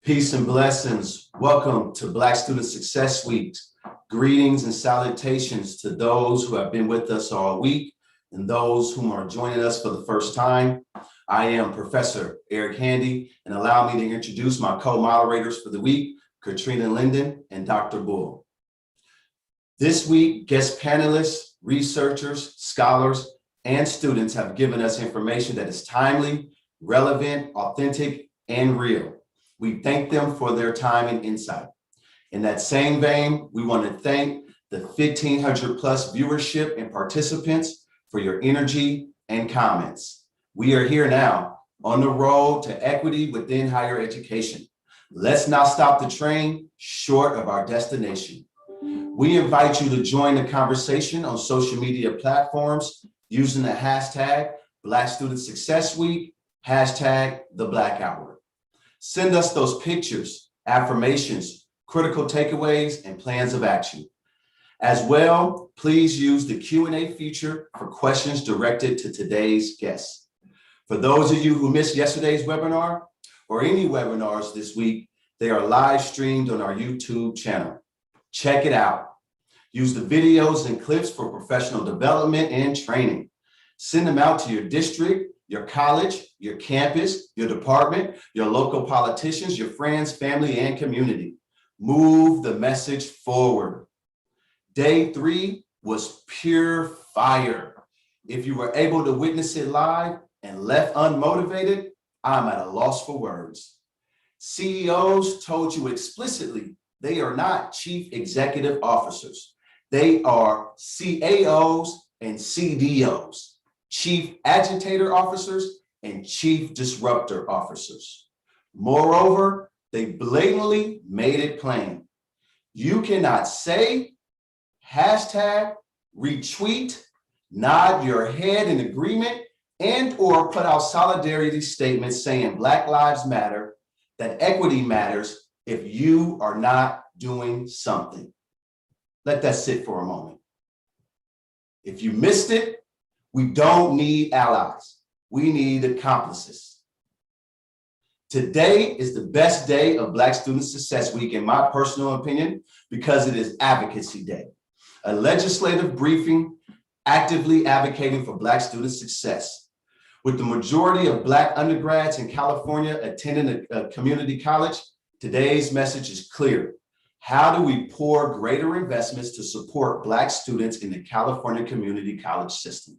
Peace and blessings. Welcome to Black Student Success Week. Greetings and salutations to those who have been with us all week and those whom are joining us for the first time. I am Professor Eric Handy, and allow me to introduce my co-moderators for the week, Katlinden and Dr. Bull. This week, guest panelists, researchers, scholars, and students have given us information that is timely, relevant, authentic, and real. We thank them for their time and insight. In that same vein, we want to thank the 1,500 plus viewership and participants for your energy and comments. We are here now on the road to equity within higher education. Let's not stop the train short of our destination. We invite you to join the conversation on social media platforms using the hashtag Black Student Success Week, hashtag the Black Hour. Send us those pictures, affirmations, critical takeaways, and plans of action. As well, please use the Q&A feature for questions directed to today's guests. For those of you who missed yesterday's webinar or any webinars this week, they are live streamed on our YouTube channel. Check it out. Use the videos and clips for professional development and training. Send them out to your district, your college, your campus, your department, your local politicians, your friends, family, and community. Move the message forward. Day 3 was pure fire. If you were able to witness it live and left unmotivated, I'm at a loss for words. CEOs told you explicitly they are not chief executive officers. They are CAOs and CDOs. Chief agitator officers and chief disruptor officers. Moreover, they blatantly made it plain. You cannot say, hashtag, retweet, nod your head in agreement, and or put out solidarity statements saying Black Lives Matter, that equity matters if you are not doing something. Let that sit for a moment. If you missed it, we don't need allies. We need accomplices. Today is the best day of Black Student Success Week, in my personal opinion, because it is Advocacy Day, a legislative briefing actively advocating for Black student success. With the majority of Black undergrads in California attending a community college, today's message is clear. How do we pour greater investments to support Black students in the California community college system?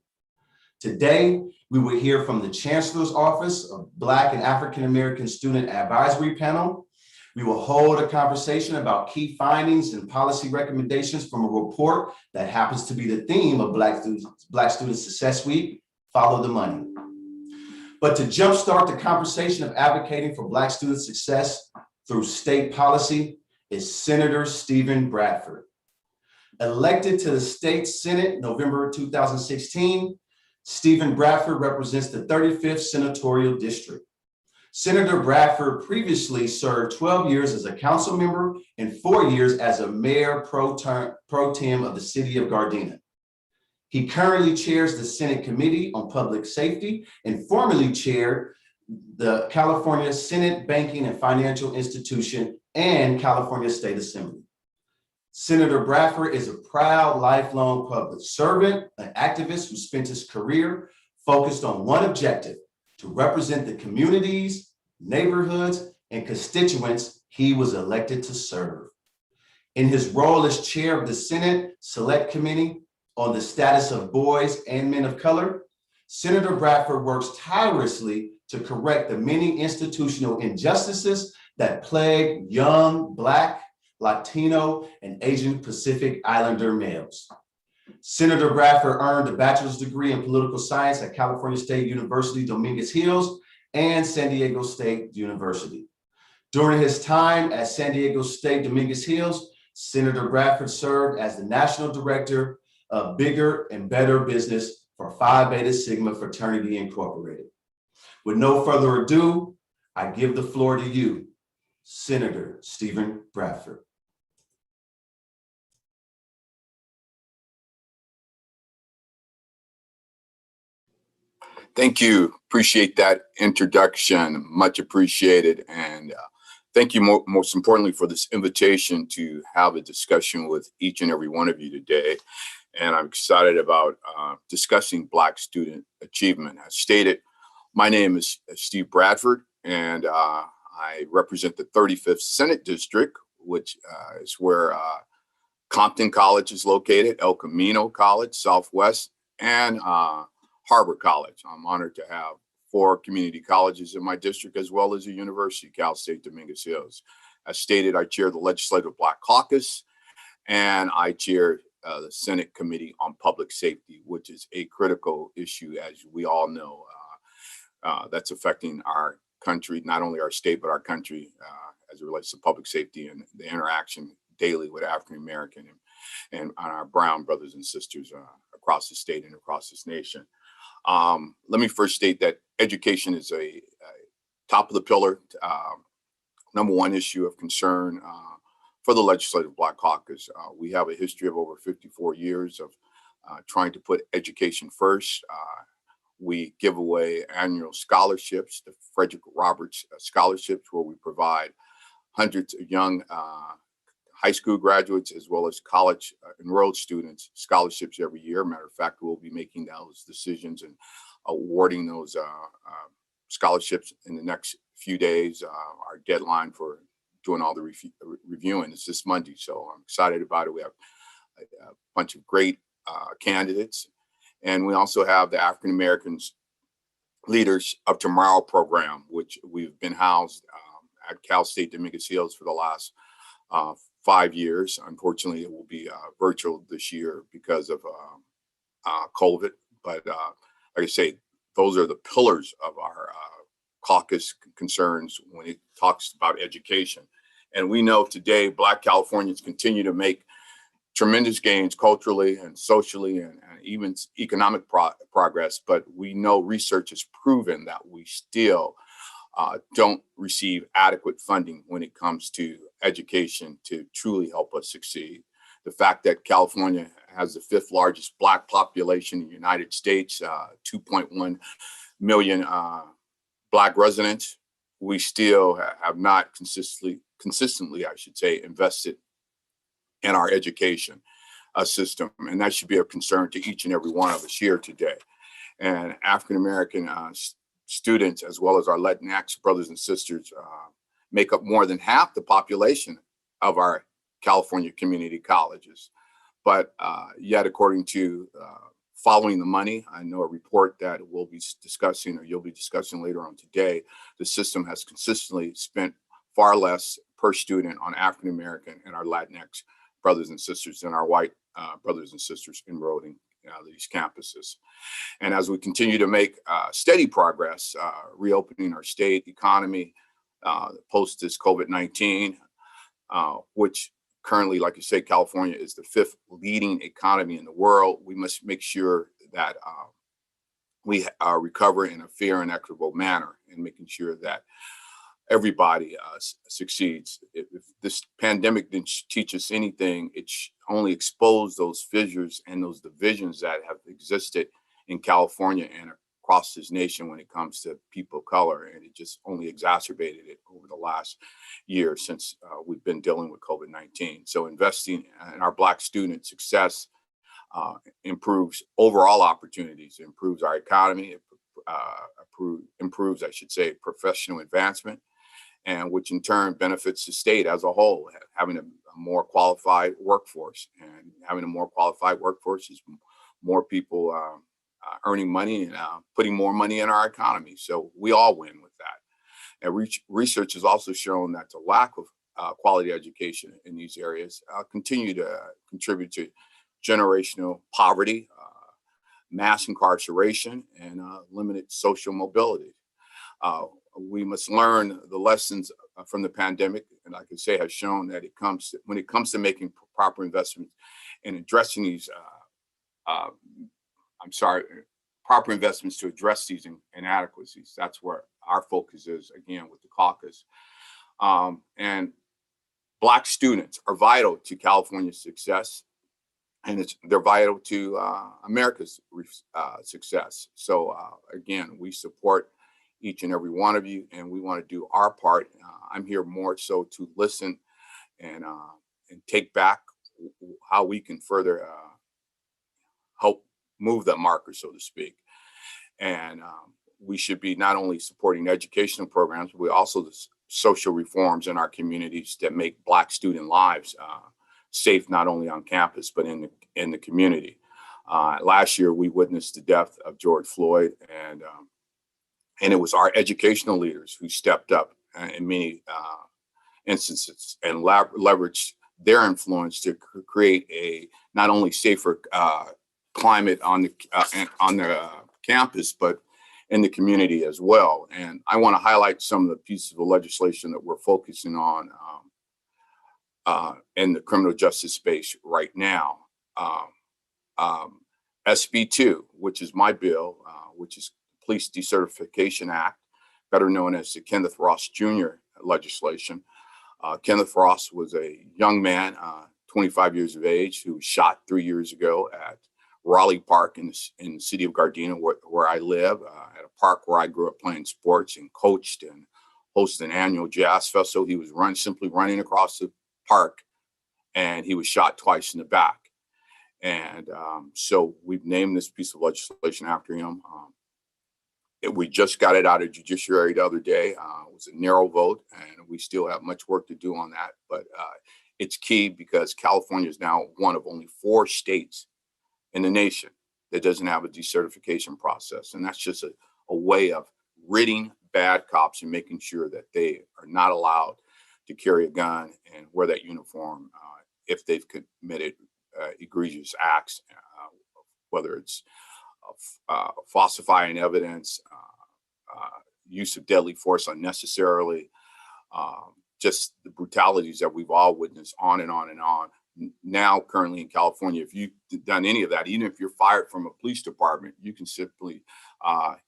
Today, we will hear from the Chancellor's Office of Black and African American Student Advisory Panel. We will hold a conversation about key findings and policy recommendations from a report that happens to be the theme of Black Student Success Week, Follow the Money. But to jumpstart the conversation of advocating for Black student success through state policy is Senator Sen Bradford. Elected to the state Senate November 2016, Sen Bradford represents the 35th Senatorial District. Senator Bradford previously served 12 years as a council member and 4 years as a mayor pro tem of the city of Gardena. He currently chairs the Senate Committee on Public Safety and formerly chaired the California Senate Banking and Financial Institution and California State Assembly. Senator Bradford is a proud lifelong public servant, an activist who spent his career focused on one objective: to represent the communities, neighborhoods, and constituents he was elected to serve. In his role as chair of the Senate Select Committee on the Status of Boys and Men of Color, Senator Bradford works tirelessly to correct the many institutional injustices that plague young Black, Latino, and Asian Pacific Islander males. Senator Bradford earned a bachelor's degree in political science at California State University, Dominguez Hills, and San Diego State University. During his time at San Diego State Dominguez Hills, Senator Bradford served as the National Director of Bigger and Better Business for Phi Beta Sigma Fraternity Incorporated. With no further ado, I give the floor to you, Senator Sen Bradford. Thank you. Appreciate that introduction. Much appreciated. And Thank you most importantly for this invitation to have a discussion with each and every one of you today. And I'm excited about discussing Black student achievement. As stated, my name is Sen Bradford, and I represent the 35th Senate District, which is where Compton College is located, El Camino College, Southwest, and Harbor College. I'm honored to have 4 community colleges in my district, as well as a university, Cal State Dominguez Hills. As stated, I chair the Legislative Black Caucus, and I chair the Senate Committee on Public Safety, which is a critical issue, as we all know, that's affecting our country, not only our state, but our country as it relates to public safety and the interaction daily with African American and our brown brothers and sisters across the state and across this nation. Let me first state that education is a top of the pillar, number one issue of concern for the Legislative Black Caucus. We have a history of over 54 years of trying to put education first. We give away annual scholarships, the Frederick Roberts scholarships, where we provide hundreds of young high school graduates as well as college enrolled students scholarships every year. Matter of fact, we'll be making those decisions and awarding those scholarships in the next few days. Our deadline for doing all the reviewing is this Monday, so I'm excited about it. We have a bunch of great candidates, and we also have the African Americans Leaders of Tomorrow program, which we've been housed at Cal State Dominguez Hills for the last 5 years. Unfortunately, it will be virtual this year because of COVID. But like I say, those are the pillars of our caucus concerns when it talks about education. And we know today Black Californians continue to make tremendous gains culturally and socially and even economic progress. But we know research has proven that we still don't receive adequate funding when it comes to education to truly help us succeed. The fact that California has the 5th largest Black population in the United States, 2.1 million Black residents, we still have not consistently, I should say, invested in our education system. And that should be a concern to each and every one of us here today. And African American students, as well as our Latinx brothers and sisters, make up more than half the population of our California community colleges. But yet, according to Following the Money, I know a report that we'll be discussing, or you'll be discussing later on today, the system has consistently spent far less per student on African American and our Latinx brothers and sisters than our white brothers and sisters enrolled in these campuses. And as we continue to make steady progress, reopening our state economy post this COVID-19, which currently, like you say, California is the 5th leading economy in the world, we must make sure that we recover in a fair and equitable manner, and making sure that everybody succeeds. If this pandemic didn't teach us anything, it only exposed those fissures and those divisions that have existed in California and across this nation when it comes to people of color. And it just only exacerbated it over the last year since we've been dealing with COVID-19. So investing in our Black student success improves overall opportunities, improves our economy, improves, I should say, professional advancement, and which in turn benefits the state as a whole, having a more qualified workforce. And having a more qualified workforce is more people earning money and putting more money in our economy. So we all win with that. And research has also shown that the lack of quality education in these areas continue to contribute to generational poverty, mass incarceration, and limited social mobility. We must learn the lessons from the pandemic, and like I say, has shown that when it comes to making proper investments in addressing these, proper investments to address these inadequacies. That's where our focus is, again, with the caucus. And Black students are vital to California's success, and they're vital to America's success. So again, we support each and every one of you, and we want to do our part. I'm here more so to listen and take back how we can further help move the marker, so to speak. And we should be not only supporting educational programs, but we also the social reforms in our communities that make Black student lives safe, not only on campus, but in the community. Last year, we witnessed the death of George Floyd, and it was our educational leaders who stepped up in many instances and leveraged their influence to create a not only safer climate on the campus, but in the community as well. And I want to highlight some of the pieces of legislation that we're focusing on in the criminal justice space right now. SB 2, which is my bill, which is Police Decertification Act, better known as the Kenneth Ross Jr. legislation. Kenneth Ross was a young man, 25 years of age, who was shot 3 years ago at Raleigh Park in the city of Gardena, where I live, at a park where I grew up playing sports and coached and hosted an annual jazz festival. He was simply running across the park, and he was shot twice in the back. And so we've named this piece of legislation after him. We just got it out of judiciary the other day. It was a narrow vote, and we still have much work to do on that. But it's key because California is now one of only 4 states in the nation that doesn't have a decertification process. And that's just a way of ridding bad cops and making sure that they are not allowed to carry a gun and wear that uniform if they've committed egregious acts, whether it's falsifying evidence, use of deadly force unnecessarily, just the brutalities that we've all witnessed on and on and on. Now, currently in California, if you've done any of that, even if you're fired from a police department, you can simply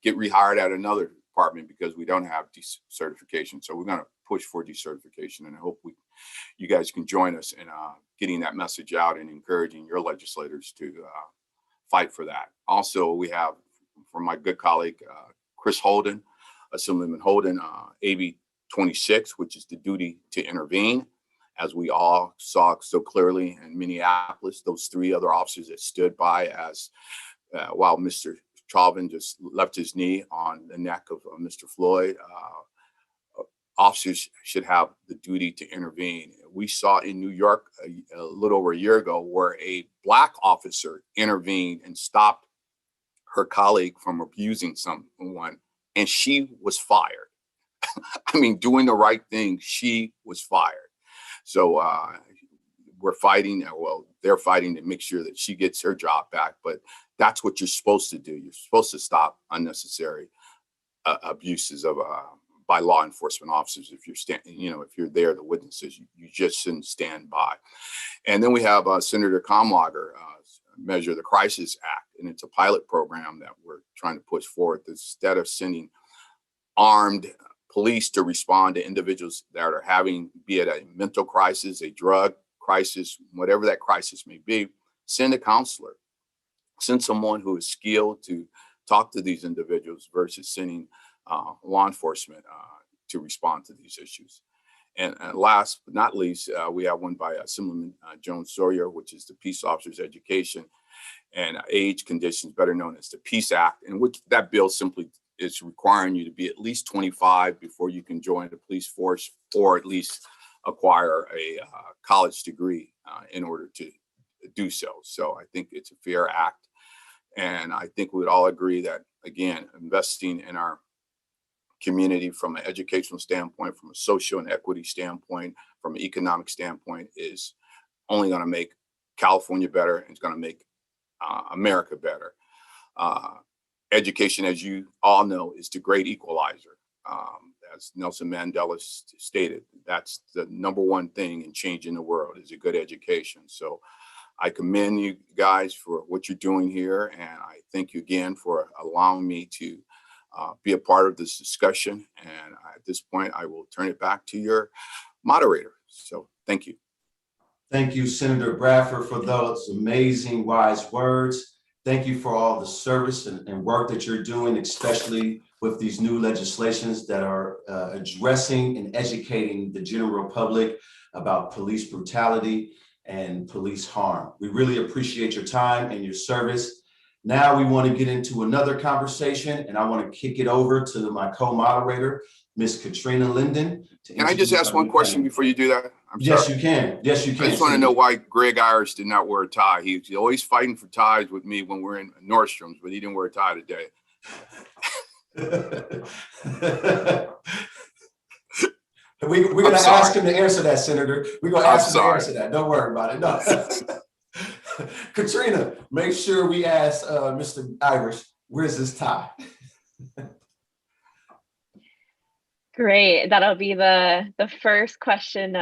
get rehired at another department because we don't have decertification. So we're going to push for decertification, and I hope you guys can join us in getting that message out and encouraging your legislators to fight for that. Also, we have, from my good colleague, Chris Holden, Assemblyman Holden, AB 26, which is the duty to intervene. As we all saw so clearly in Minneapolis, those 3 other officers that stood by as while Mr. Chauvin just left his knee on the neck of Mr. Floyd, officers should have the duty to intervene. We saw in New York a little over a year ago where a Black officer intervened and stopped her colleague from abusing someone, and she was fired. I mean, doing the right thing, she was fired. So we're fighting, well, they're fighting to make sure that she gets her job back, but that's what you're supposed to do. You're supposed to stop unnecessary abuses of by law enforcement officers. If if you're there, the witnesses, you just shouldn't stand by. And then we have Senator Kamlager measure the Crisis Act, and it's a pilot program that we're trying to push forward. Instead of sending armed police to respond to individuals that are having, be it a mental crisis, a drug crisis, whatever that crisis may be, send a counselor, send someone who is skilled to talk to these individuals versus sending law enforcement to respond to these issues. And last but not least, we have one by Assemblyman Jones Sawyer, which is the Peace Officers Education and Age Conditions, better known as the Peace Act, in which that bill simply is requiring you to be at least 25 before you can join the police force, or at least acquire a college degree in order to do so. So I think it's a fair act. And I think we would all agree that, again, investing in our community from an educational standpoint, from a social and equity standpoint, from an economic standpoint, is only going to make California better, and it's going to make America better. Education, as you all know, is the great equalizer. As Nelson Mandela stated, that's the number one thing in changing the world, is a good education. So I commend you guys for what you're doing here, and I thank you again for allowing me to be a part of this discussion. And at this point, I will turn it back to your moderator. So thank you. Thank you, Senator Bradford, for those amazing, wise words. Thank you for all the service and work that you're doing, especially with these new legislations that are addressing and educating the general public about police brutality and police harm. We really appreciate your time and your service. Now we want to get into another conversation, and I want to kick it over to my co-moderator, Ms. Katrina Linden. Can I just ask one question before you do that? Yes, you can. Yes, you can. I just want to know why Greg Irish did not wear a tie. He's always fighting for ties with me when we're in Nordstrom's, but he didn't wear a tie today. We're going to ask him to answer that, Senator. We're going to ask him to answer that. Don't worry about it. No. Katrina, make sure we ask Mr. Irish, where's his tie? Great. That'll be the first question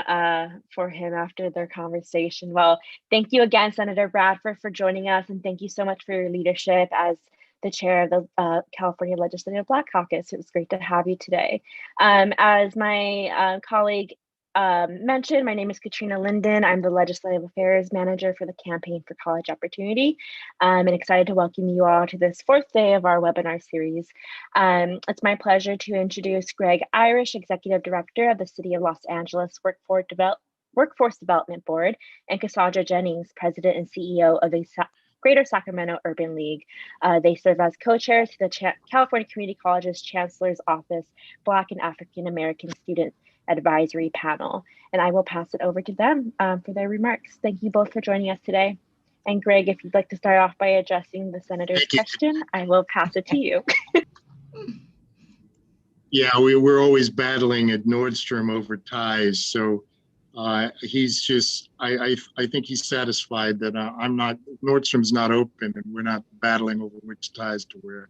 for him after their conversation. Well, thank you again, Senator Bradford, for joining us, and thank you so much for your leadership as the chair of the California Legislative Black Caucus. It was great to have you today. As my colleague mentioned, my name is Katrina Linden. I'm the Legislative Affairs Manager for the Campaign for College Opportunity. I'm excited to welcome you all to this fourth day of our webinar series. It's my pleasure to introduce Greg Irish, Executive Director of the City of Los Angeles Workforce Development Board, and Cassandra Jennings, President and CEO of the Greater Sacramento Urban League. They serve as co-chairs to the California Community College's Chancellor's Office Black and African American Student Advisory Panel. And I will pass it over to them for their remarks. Thank you both for joining us today. And Greg, if you'd like to start off by addressing the Senator's question, I will pass it to you. Yeah, we're always battling at Nordstrom over ties. So he's just, I think he's satisfied that Nordstrom's not open and we're not battling over which ties to wear.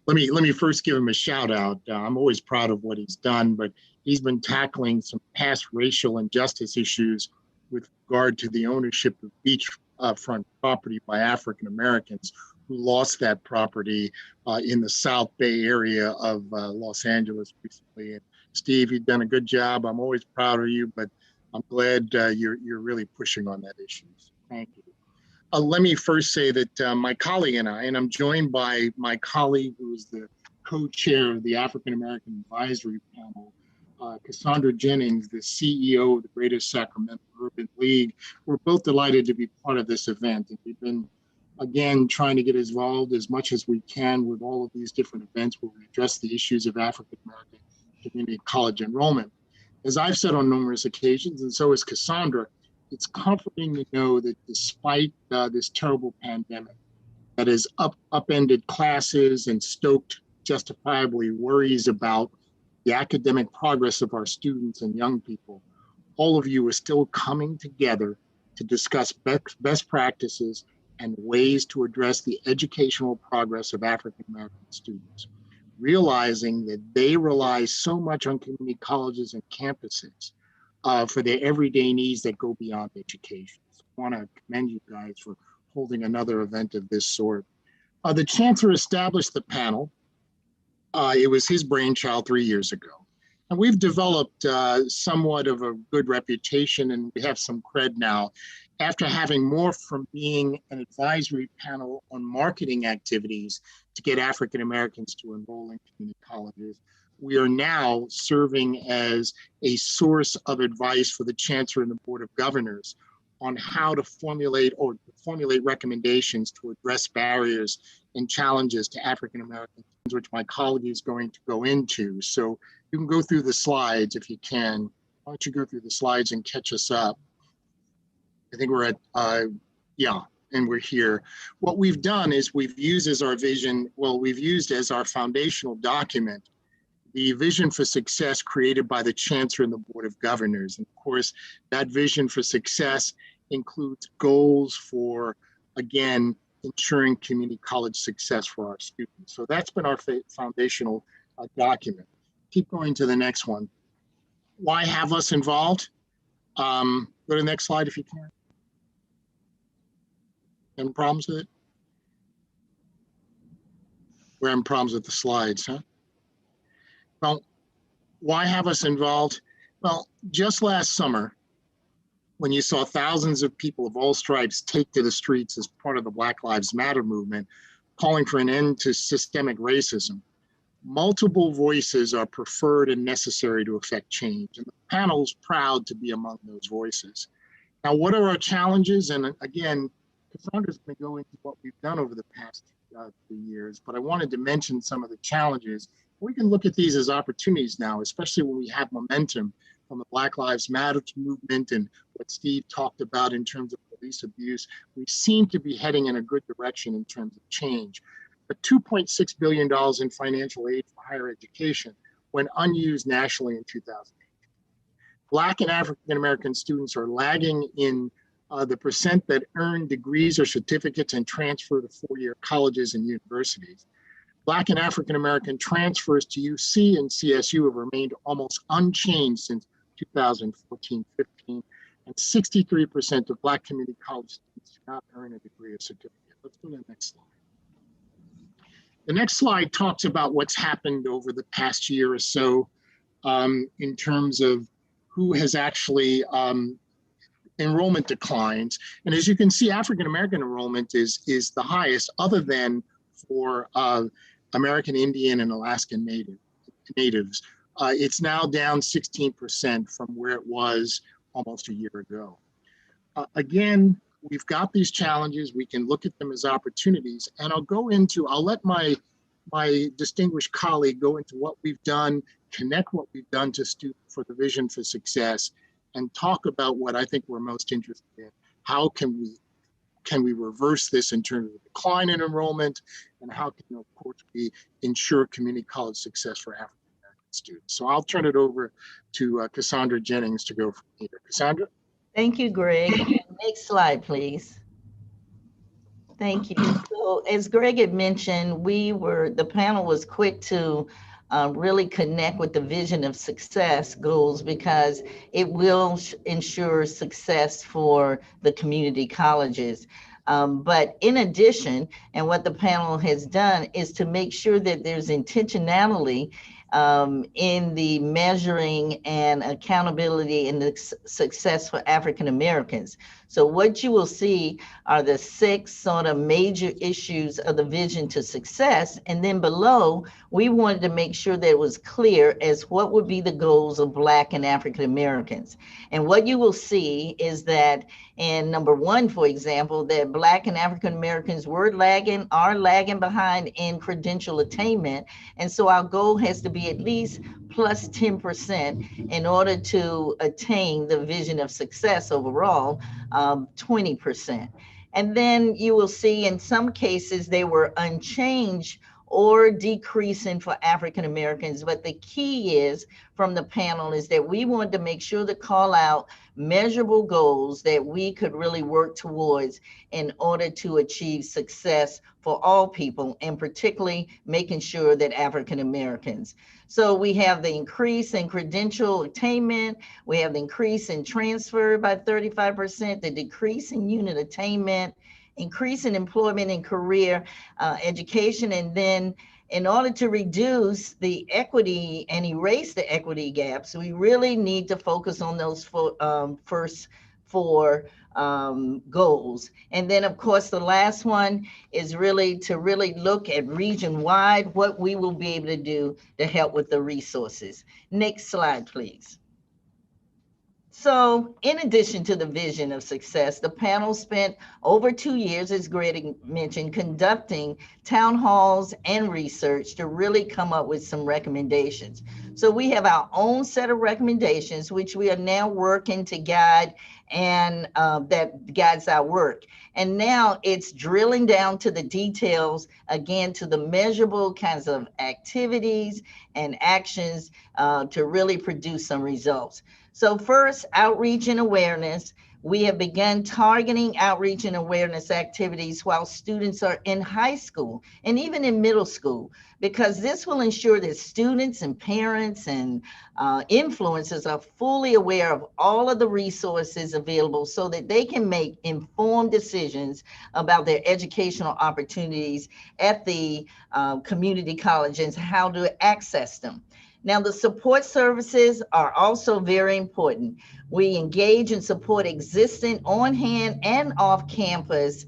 Let me first give him a shout out. I'm always proud of what he's done, but he's been tackling some past racial injustice issues with regard to the ownership of beachfront property by African Americans who lost that property in the South Bay area of Los Angeles recently. And Steve, you've done a good job. I'm always proud of you, but I'm glad you're really pushing on that issue. So thank you. Let me first say that my colleague and I'm joined by my colleague who is the co-chair of the African American Advisory Panel, Cassandra Jennings, the CEO of the Greater Sacramento Urban League. We're both delighted to be part of this event. And we've been, again, trying to get involved as much as we can with all of these different events where we address the issues of African American community college enrollment. As I've said on numerous occasions, and so has Cassandra, it's comforting to know that despite this terrible pandemic that has upended classes and stoked justifiably worries about the academic progress of our students and young people, all of you are still coming together to discuss best practices and ways to address the educational progress of African American students, realizing that they rely so much on community colleges and campuses for their everyday needs that go beyond education. So I want to commend you guys for holding another event of this sort. The Chancellor established the panel. It was his brainchild 3 years ago. And we've developed somewhat of a good reputation, and we have some cred now. After having morphed from being an advisory panel on marketing activities to get African Americans to enroll in community colleges, we are now serving as a source of advice for the Chancellor and the Board of Governors on how to formulate recommendations to address barriers and challenges to African Americans, which my colleague is going to go into. So you can go through the slides if you can. Why don't you go through the slides and catch us up? I think we're at, and we're here. What we've done is we've used as our vision, we've used as our foundational document, the vision for success created by the Chancellor and the Board of Governors. And of course, that vision for success includes goals for, again, ensuring community college success for our students. So that's been our foundational document. Keep going to the next one. Why have us involved? Go to the next slide if you can. Any problems with it? We're having problems with the slides, huh? Well, why have us involved? Well, just last summer, when you saw thousands of people of all stripes take to the streets as part of the Black Lives Matter movement, calling for an end to systemic racism, multiple voices are preferred and necessary to affect change. And the panel's proud to be among those voices. Now, what are our challenges? And again, Cassandra's going to go into what we've done over the past 2 years, but I wanted to mention some of the challenges. We can look at these as opportunities now, especially when we have momentum from the Black Lives Matter movement and what Steve talked about in terms of police abuse. We seem to be heading in a good direction in terms of change. But $2.6 billion in financial aid for higher education went unused nationally in 2008. Black and African American students are lagging in the percent that earn degrees or certificates and transfer to four-year colleges and universities. Black and African American transfers to UC and CSU have remained almost unchanged since 2014-15, and 63% of Black community college students do not earn a degree or certificate. Let's go to the next slide. The next slide talks about what's happened over the past year or so in terms of who has actually enrollment declines. And as you can see, African American enrollment is the highest other than for American Indian and Alaskan natives. It's now down 16% from where it was almost a year ago. Again, we've got these challenges. We can look at them as opportunities. And I'll let my distinguished colleague go into what we've done, connect what we've done to students for the Vision for Success, and talk about what I think we're most interested in. How can we reverse this in terms of decline in enrollment, and how can, of course, we ensure community college success for African American students? So I'll turn it over to Cassandra Jennings to go from here. Cassandra? Thank you, Greg. Next slide, please. Thank you. So as Greg had mentioned, the panel was quick to really connect with the Vision of Success goals because it will ensure success for the community colleges. But in addition, and what the panel has done is to make sure that there's intentionality in the measuring and accountability and the success for African Americans. So what you will see are the 6 sort of major issues of the Vision to Success. And then below, we wanted to make sure that it was clear as what would be the goals of Black and African Americans. And what you will see is that in number 1, for example, that Black and African Americans are lagging behind in credential attainment. And so our goal has to be at least plus 10% in order to attain the Vision of Success overall, 20%. And then you will see in some cases they were unchanged or decreasing for African Americans. But the key is from the panel is that we wanted to make sure to call out measurable goals that we could really work towards in order to achieve success for all people, and particularly making sure that African Americans. So we have the increase in credential attainment, we have the increase in transfer by 35%, the decrease in unit attainment, increase in employment and career education, and then in order to reduce the equity and erase the equity gaps, we really need to focus on those first 4 goals. And then of course, the last one is really to look at region-wide, what we will be able to do to help with the resources. Next slide, please. So in addition to the Vision of Success, the panel spent over 2 years, as Greg mentioned, conducting town halls and research to really come up with some recommendations. So we have our own set of recommendations, which we are now working to guide, and that guides our work. And now it's drilling down to the details, again, to the measurable kinds of activities and actions to really produce some results. So first, outreach and awareness. We have begun targeting outreach and awareness activities while students are in high school and even in middle school, because this will ensure that students and parents and influencers are fully aware of all of the resources available so that they can make informed decisions about their educational opportunities at the community college and how to access them. Now, the support services are also very important. We engage and support existing on-hand and off-campus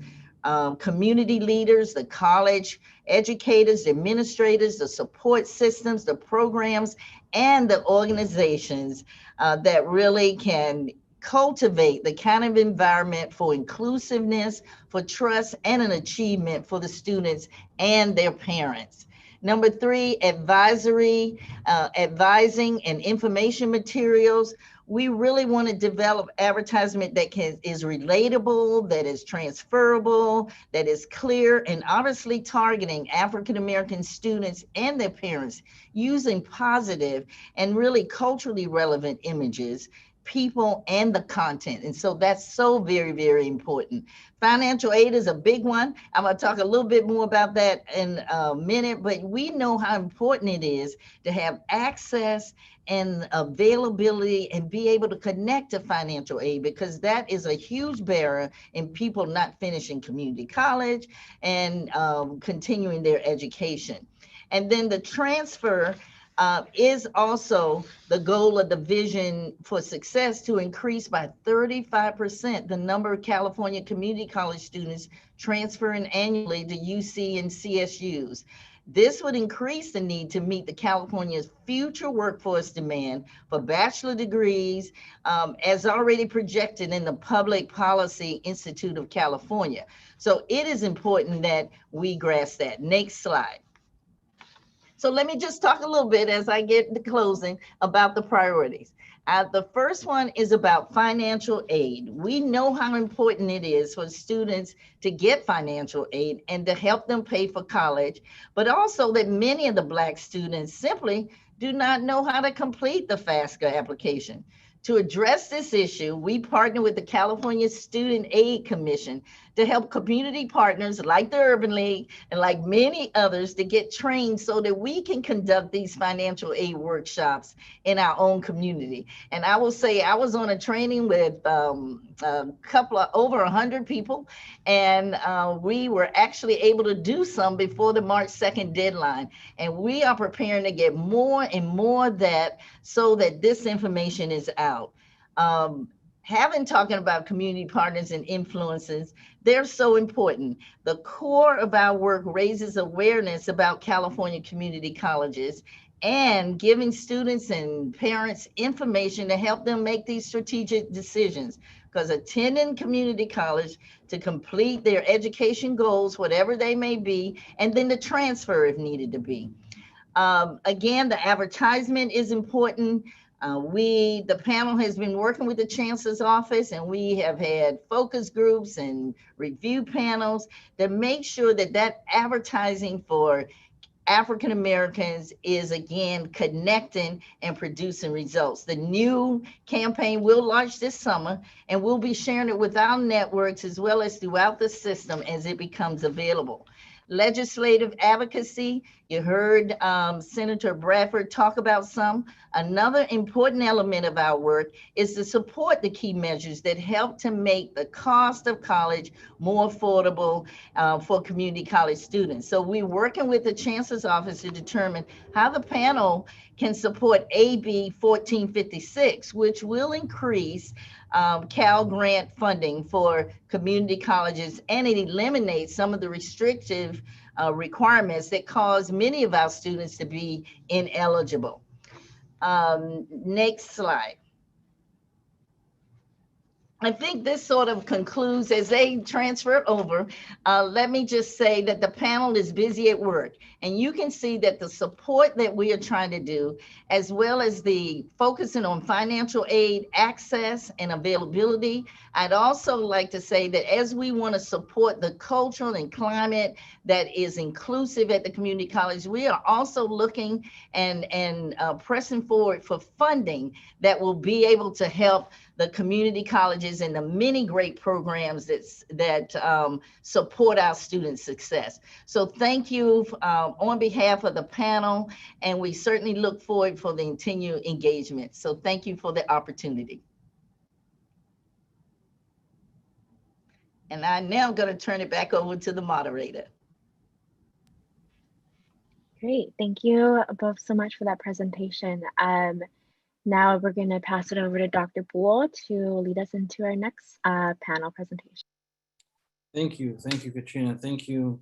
community leaders, the college educators, the administrators, the support systems, the programs, and the organizations that really can cultivate the kind of environment for inclusiveness, for trust, and an achievement for the students and their parents. Number three, advisory, advising and information materials. We really want to develop advertisement that is relatable, that is transferable, that is clear, and obviously targeting African-American students and their parents using positive and really culturally relevant images, people, and the content. And so that's so very, very important. Financial aid is a big one. I'm going to talk a little bit more about that in a minute, but we know how important it is to have access and availability and be able to connect to financial aid, because that is a huge barrier in people not finishing community college and continuing their education. And then the transfer is also the goal of the vision for success, to increase by 35% the number of California community college students transferring annually to UC and CSUs. This would increase the need to meet the California's future workforce demand for bachelor degrees, as already projected in the Public Policy Institute of California. So it is important that we grasp that. Next slide. So let me just talk a little bit as I get to closing about the priorities. The first one is about financial aid. We know how important it is for students to get financial aid and to help them pay for college, but also that many of the Black students simply do not know how to complete the FAFSA application. To address this issue, we partner with the California Student Aid Commission to help community partners like the Urban League and like many others to get trained so that we can conduct these financial aid workshops in our own community. And I will say I was on a training with a couple of over 100 people, and we were actually able to do some before the March 2nd deadline. And we are preparing to get more and more of that so that this information is out. Talking about community partners and influences, they're so important. The core of our work raises awareness about California community colleges and giving students and parents information to help them make these strategic decisions. Because attending community college to complete their education goals, whatever they may be, and then to transfer if needed to be. Again, the advertisement is important. The panel has been working with the Chancellor's office, and we have had focus groups and review panels to make sure that that advertising for African Americans is again connecting and producing results. The new campaign will launch this summer, and we'll be sharing it with our networks as well as throughout the system as it becomes available. Legislative advocacy, you heard Senator Bradford talk about some. Another important element of our work is to support the key measures that help to make the cost of college more affordable for community college students. So we're working with the Chancellor's office to determine how the panel can support AB 1456, which will increase Cal Grant funding for community colleges, and it eliminates some of the restrictive requirements that cause many of our students to be ineligible. Next slide. I think this sort of concludes as they transfer over. Let me just say that the panel is busy at work, and you can see that the support that we are trying to do, as well as the focusing on financial aid access and availability. I'd also like to say that as we want to support the cultural and climate that is inclusive at the community college, we are also looking and pressing forward for funding that will be able to help the community colleges and the many great programs that support our student success. So thank you on behalf of the panel, and we certainly look forward for the continued engagement. So thank you for the opportunity. And I'm now going to turn it back over to the moderator. Great. Thank you both so much for that presentation. Now we're going to pass it over to Dr. Boole to lead us into our next panel presentation. Thank you, Katrina. Thank you,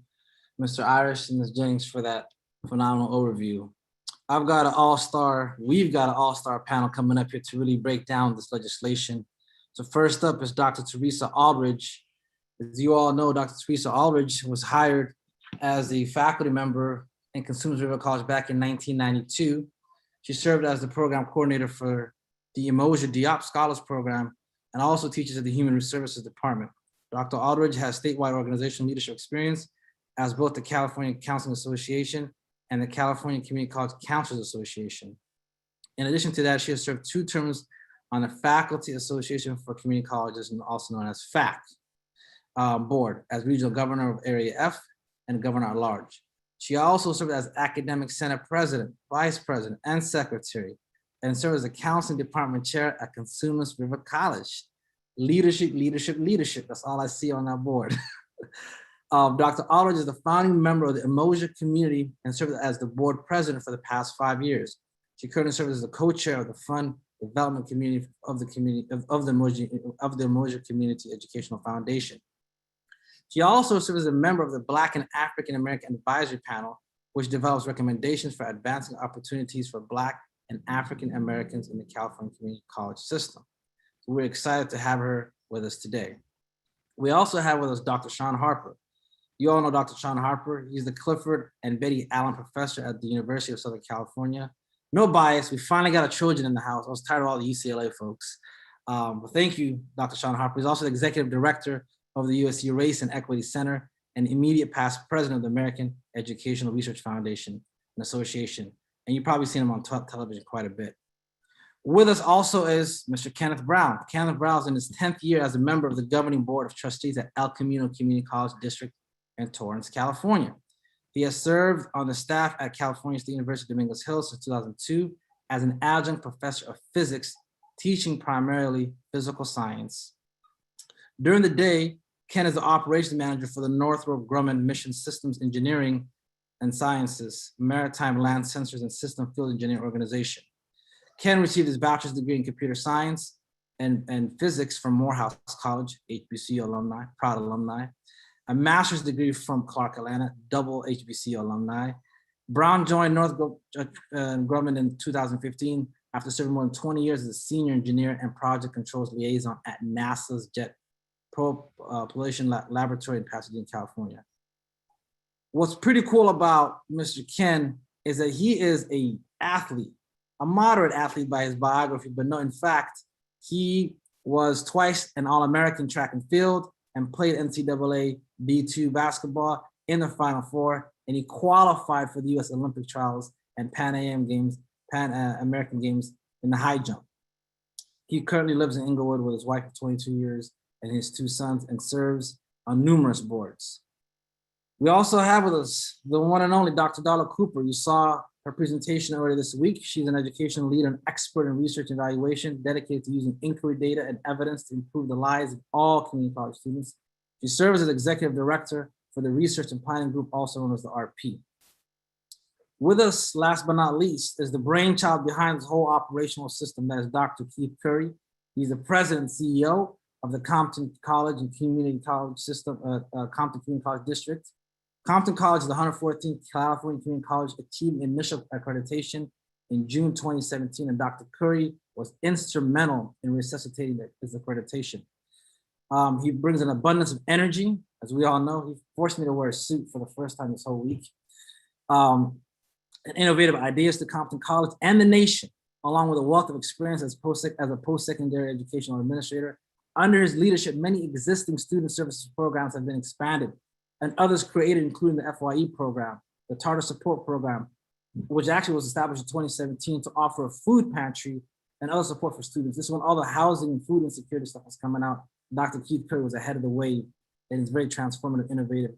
Mr. Irish and Ms. Jennings, for that phenomenal overview. We've got an all-star panel coming up here to really break down this legislation. So first up is Dr. Teresa Aldridge. As you all know, Dr. Teresa Aldridge was hired as a faculty member in Consumers River College back in 1992. She served as the program coordinator for the Emoja Diop Scholars Program and also teaches at the Human Services Department. Dr. Aldridge has statewide organizational leadership experience as both the California Counseling Association and the California Community College Counselors Association. In addition to that, she has served 2 terms on the Faculty Association for Community Colleges, and also known as FAC board, as regional governor of Area F and governor at large. She also served as academic senate president, vice president, and secretary, and served as a counseling department chair at Consumers River College. Leadership, leadership, leadership. That's all I see on that board. Dr. Aldridge is the founding member of the Emoja community and served as the board president for the past 5 years. She currently serves as the co-chair of the Fund Development Community of the Emoja Community Educational Foundation. She also serves as a member of the Black and African American Advisory Panel, which develops recommendations for advancing opportunities for Black and African Americans in the California Community College system. So we're excited to have her with us today. We also have with us Dr. Sean Harper. You all know Dr. Sean Harper. He's the Clifford and Betty Allen Professor at the University of Southern California. No bias, we finally got a Trojan in the house. I was tired of all the UCLA folks. But thank you, Dr. Sean Harper. He's also the Executive Director of the USC Race and Equity Center and immediate past president of the American Educational Research Foundation and Association. And you've probably seen him on television quite a bit. With us also is Mr. Kenneth Brown. Kenneth Brown is in his 10th year as a member of the governing board of trustees at El Camino Community College District in Torrance, California. He has served on the staff at California State University Dominguez Hills since 2002 as an adjunct professor of physics, teaching primarily physical science. During the day, Ken is the operations manager for the Northrop Grumman Mission Systems Engineering and Sciences, Maritime Land Sensors and System Field Engineering Organization. Ken received his bachelor's degree in computer science and physics from Morehouse College, HBCU alumni, proud alumni. A master's degree from Clark Atlanta, double HBCU alumni. Brown joined Northrop Grumman in 2015 after serving more than 20 years as a senior engineer and project controls liaison at NASA's Jet Propulsion Laboratory in Pasadena, California. What's pretty cool about Mr. Ken is that he is an athlete, a moderate athlete by his biography, but no, in fact, he was twice an All-American track and field and played NCAA D2 basketball in the Final Four, and he qualified for the U.S. Olympic trials and Pan American Games in the high jump. He currently lives in Inglewood with his wife of 22 years and his 2 sons and serves on numerous boards. We also have with us the one and only Dr. Darla Cooper. You saw her presentation earlier this week. She's an educational leader and expert in research and evaluation, dedicated to using inquiry data and evidence to improve the lives of all community college students. She serves as executive director for the Research and Planning Group, also known as the RP. With us, last but not least, is the brainchild behind this whole operational system, that is Dr. Keith Curry. He's the president and CEO of the Compton College and Community College System, Compton Community College District. Compton College is the 114th California Community College, achieved initial accreditation in June 2017, and Dr. Curry was instrumental in resuscitating his accreditation. He brings an abundance of energy, as we all know. He forced me to wear a suit for the first time this whole week. And innovative ideas to Compton College and the nation, along with a wealth of experience as a post-secondary educational administrator. Under his leadership, many existing student services programs have been expanded and others created, including the FYE program, the Tartar Support Program, which actually was established in 2017 to offer a food pantry and other support for students. This is when all the housing and food insecurity stuff was coming out. Dr. Keith Curry was ahead of the wave, and it's very transformative, innovative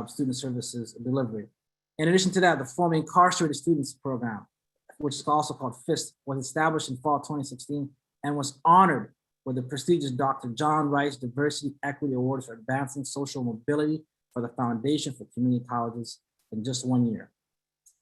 student services delivery. In addition to that, the Former Incarcerated Students Program, which is also called FIST, was established in fall 2016 and was honored with the prestigious Dr. John Rice Diversity Equity Award for advancing social mobility for the Foundation for Community Colleges in just 1 year.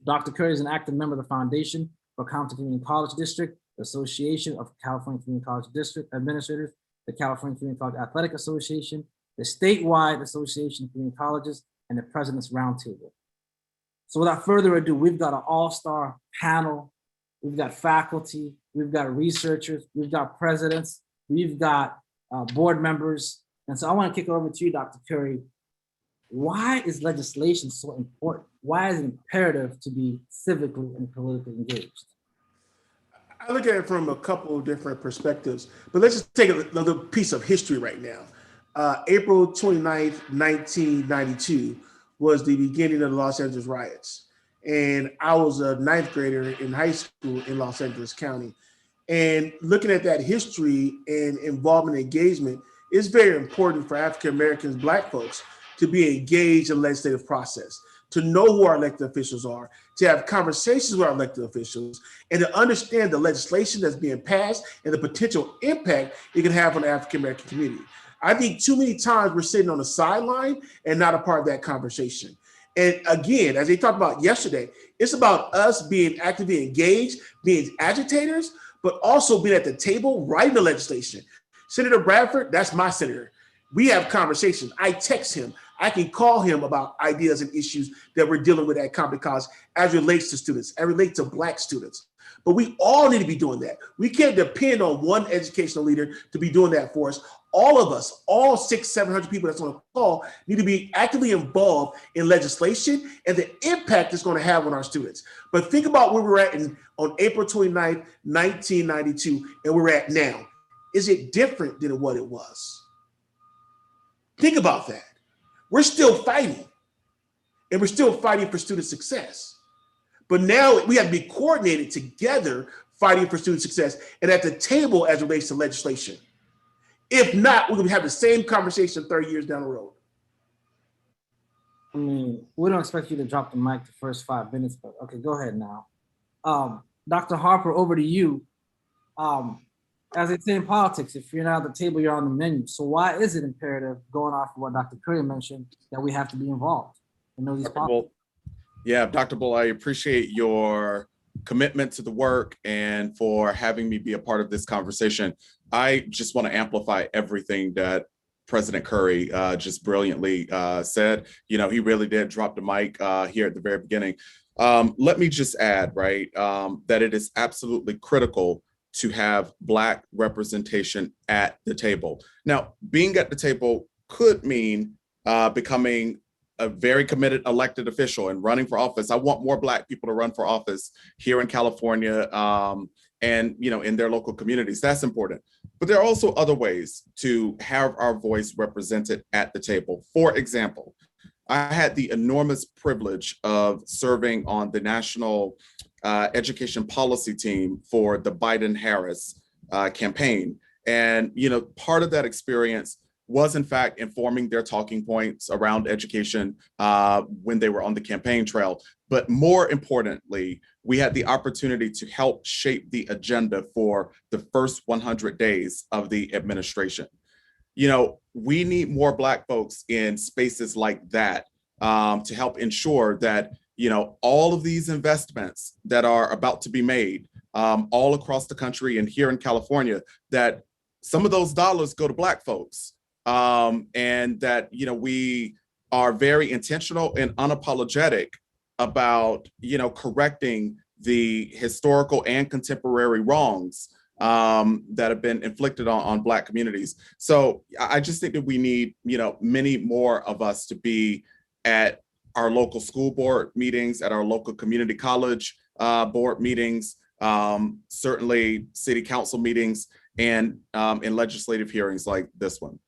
Dr. Curry is an active member of the Foundation for Compton Community College District, the Association of California Community College District Administrators, the California Community College Athletic Association, the statewide Association of Community Colleges, and the President's Roundtable. So without further ado, we've got an all-star panel. We've got faculty, we've got researchers, we've got presidents, we've got board members. And so I want to kick it over to you, Dr. Curry. Why is legislation so important? Why is it imperative to be civically and politically engaged? I look at it from a couple of different perspectives, but let's just take another piece of history right now. April 29th, 1992 was the beginning of the Los Angeles riots. And I was a ninth grader in high school in Los Angeles County. And looking at that history and involvement and engagement, it's very important for African Americans, Black folks, to be engaged in the legislative process, to know who our elected officials are, to have conversations with our elected officials, and to understand the legislation that's being passed and the potential impact it can have on the African American community. I think too many times we're sitting on the sideline and not a part of that conversation. And again, as they talked about yesterday, it's about us being actively engaged, being agitators, but also being at the table writing the legislation. Senator Bradford, that's my senator. We have conversations. I text him. I can call him about ideas and issues that we're dealing with at Compton College as relates to students, as relates to Black students. But we all need to be doing that. We can't depend on one educational leader to be doing that for us. All of us, all 600-700 people that's on the call, need to be actively involved in legislation and the impact it's going to have on our students. But think about where we're at on April 29th, 1992, and where we're at now. Is it different than what it was? Think about that. We're still fighting, and we're still fighting for student success. But now we have to be coordinated together, fighting for student success and at the table as it relates to legislation. If not, we're going to have the same conversation 30 years down the road. I mean, we don't expect you to drop the mic the first 5 minutes, but okay, go ahead now. Dr. Harper, over to you. As they say in politics, if you're not at the table, you're on the menu. So why is it imperative, going off of what Dr. Curry mentioned, that we have to be involved and know these politics? Yeah, Dr. Bull, I appreciate your commitment to the work and for having me be a part of this conversation. I just want to amplify everything that President Curry just brilliantly said. You know, he really did drop the mic here at the very beginning. Let me just add, right, that it is absolutely critical to have Black representation at the table. Now, being at the table could mean becoming a very committed elected official and running for office. I want more Black people to run for office here in California and, you know, in their local communities. That's important. But there are also other ways to have our voice represented at the table. For example, I had the enormous privilege of serving on the national education policy team for the Biden-Harris campaign. And, you know, part of that experience was in fact informing their talking points around education when they were on the campaign trail. But more importantly, we had the opportunity to help shape the agenda for the first 100 days of the administration. You know, we need more Black folks in spaces like that to help ensure that, you know, all of these investments that are about to be made all across the country and here in California, that some of those dollars go to Black folks. And that, you know, we are very intentional and unapologetic about, you know, correcting the historical and contemporary wrongs that have been inflicted on Black communities. So I just think that we need, you know, many more of us to be at our local school board meetings, at our local community college board meetings, certainly city council meetings, and in legislative hearings like this one.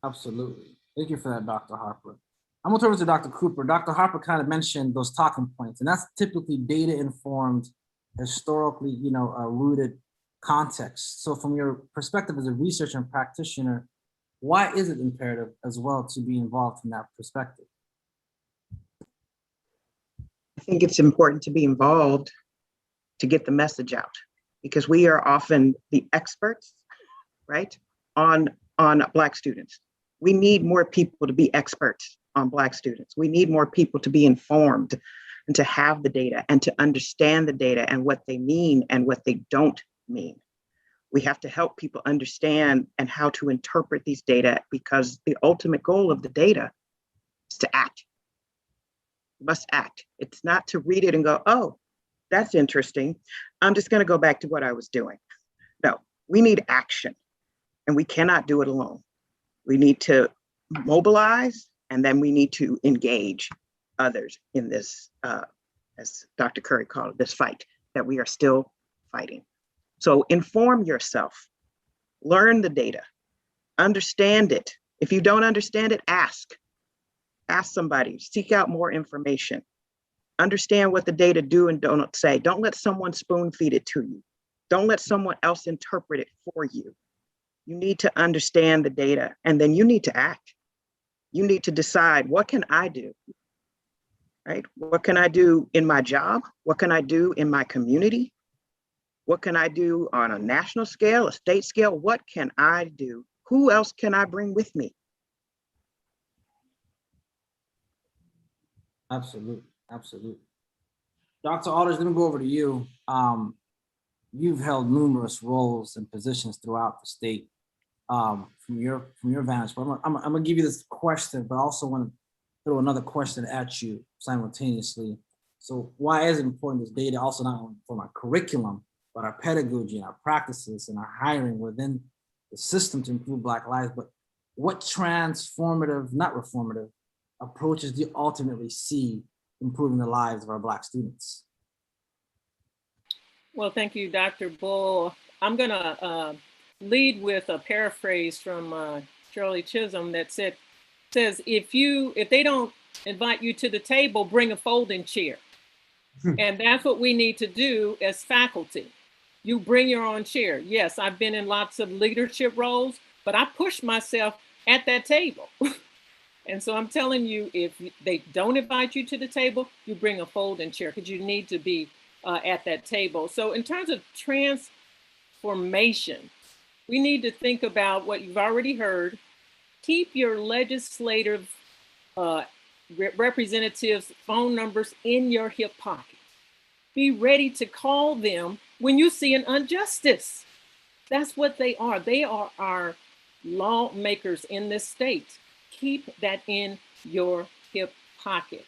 Absolutely. Thank you for that, Dr. Harper. I'm gonna turn it to Dr. Cooper. Dr. Harper kind of mentioned those talking points, and that's typically data-informed, historically, you know, rooted context. So from your perspective as a researcher and practitioner, why is it imperative as well to be involved from that perspective? I think it's important to be involved to get the message out, because we are often the experts, right, on Black students. We need more people to be experts on Black students. We need more people to be informed and to have the data and to understand the data and what they mean and what they don't mean. We have to help people understand and how to interpret these data, because the ultimate goal of the data is to act. You must act. It's not to read it and go, oh, that's interesting. I'm just going to go back to what I was doing. No, we need action, and we cannot do it alone. We need to mobilize, and then we need to engage others in this, as Dr. Curry called it, this fight that we are still fighting. So inform yourself, learn the data, understand it. If you don't understand it, ask somebody, seek out more information, understand what the data do and don't say. Don't let someone spoon feed it to you. Don't let someone else interpret it for you. You need to understand the data, and then you need to act. You need to decide, what can I do? Right? What can I do in my job? What can I do in my community? What can I do on a national scale, a state scale? What can I do? Who else can I bring with me? Absolutely, absolutely. Dr. Aldridge, let me go over to you. You've held numerous roles and positions throughout the state. From your vantage point, I'm gonna give you this question, but I also want to throw another question at you simultaneously. So why is it important, this data, also not only for my curriculum, but our pedagogy and our practices and our hiring within the system to improve Black lives? But what transformative, not reformative, approaches do you ultimately see improving the lives of our Black students? Well, thank you, Dr. Bull. I'm gonna lead with a paraphrase from Shirley Chisholm that says, if they don't invite you to the table, bring a folding chair. And that's what we need to do as faculty. You bring your own chair. Yes, I've been in lots of leadership roles, but I push myself at that table. And so I'm telling you, if they don't invite you to the table, you bring a folding chair, because you need to be at that table. So in terms of transformation, we need to think about what you've already heard. Keep your legislative representatives' phone numbers in your hip pocket. Be ready to call them when you see an injustice. That's what they are. They are our lawmakers in this state. Keep that in your hip pocket.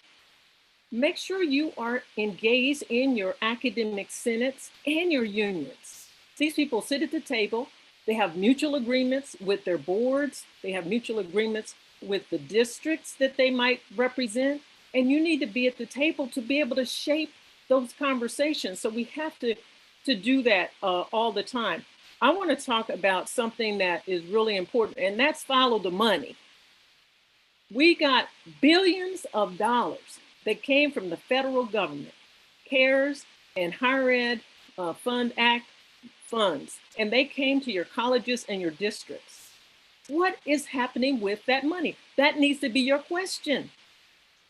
Make sure you are engaged in your academic senates and your unions. These people sit at the table. They have mutual agreements with their boards. They have mutual agreements with the districts that they might represent. And you need to be at the table to be able to shape those conversations. So we have to do that all the time. I want to talk about something that is really important, and that's follow the money. We got billions of dollars that came from the federal government, CARES and Higher Ed Fund Act funds, and they came to your colleges and your districts. What is happening with that money? That needs to be your question.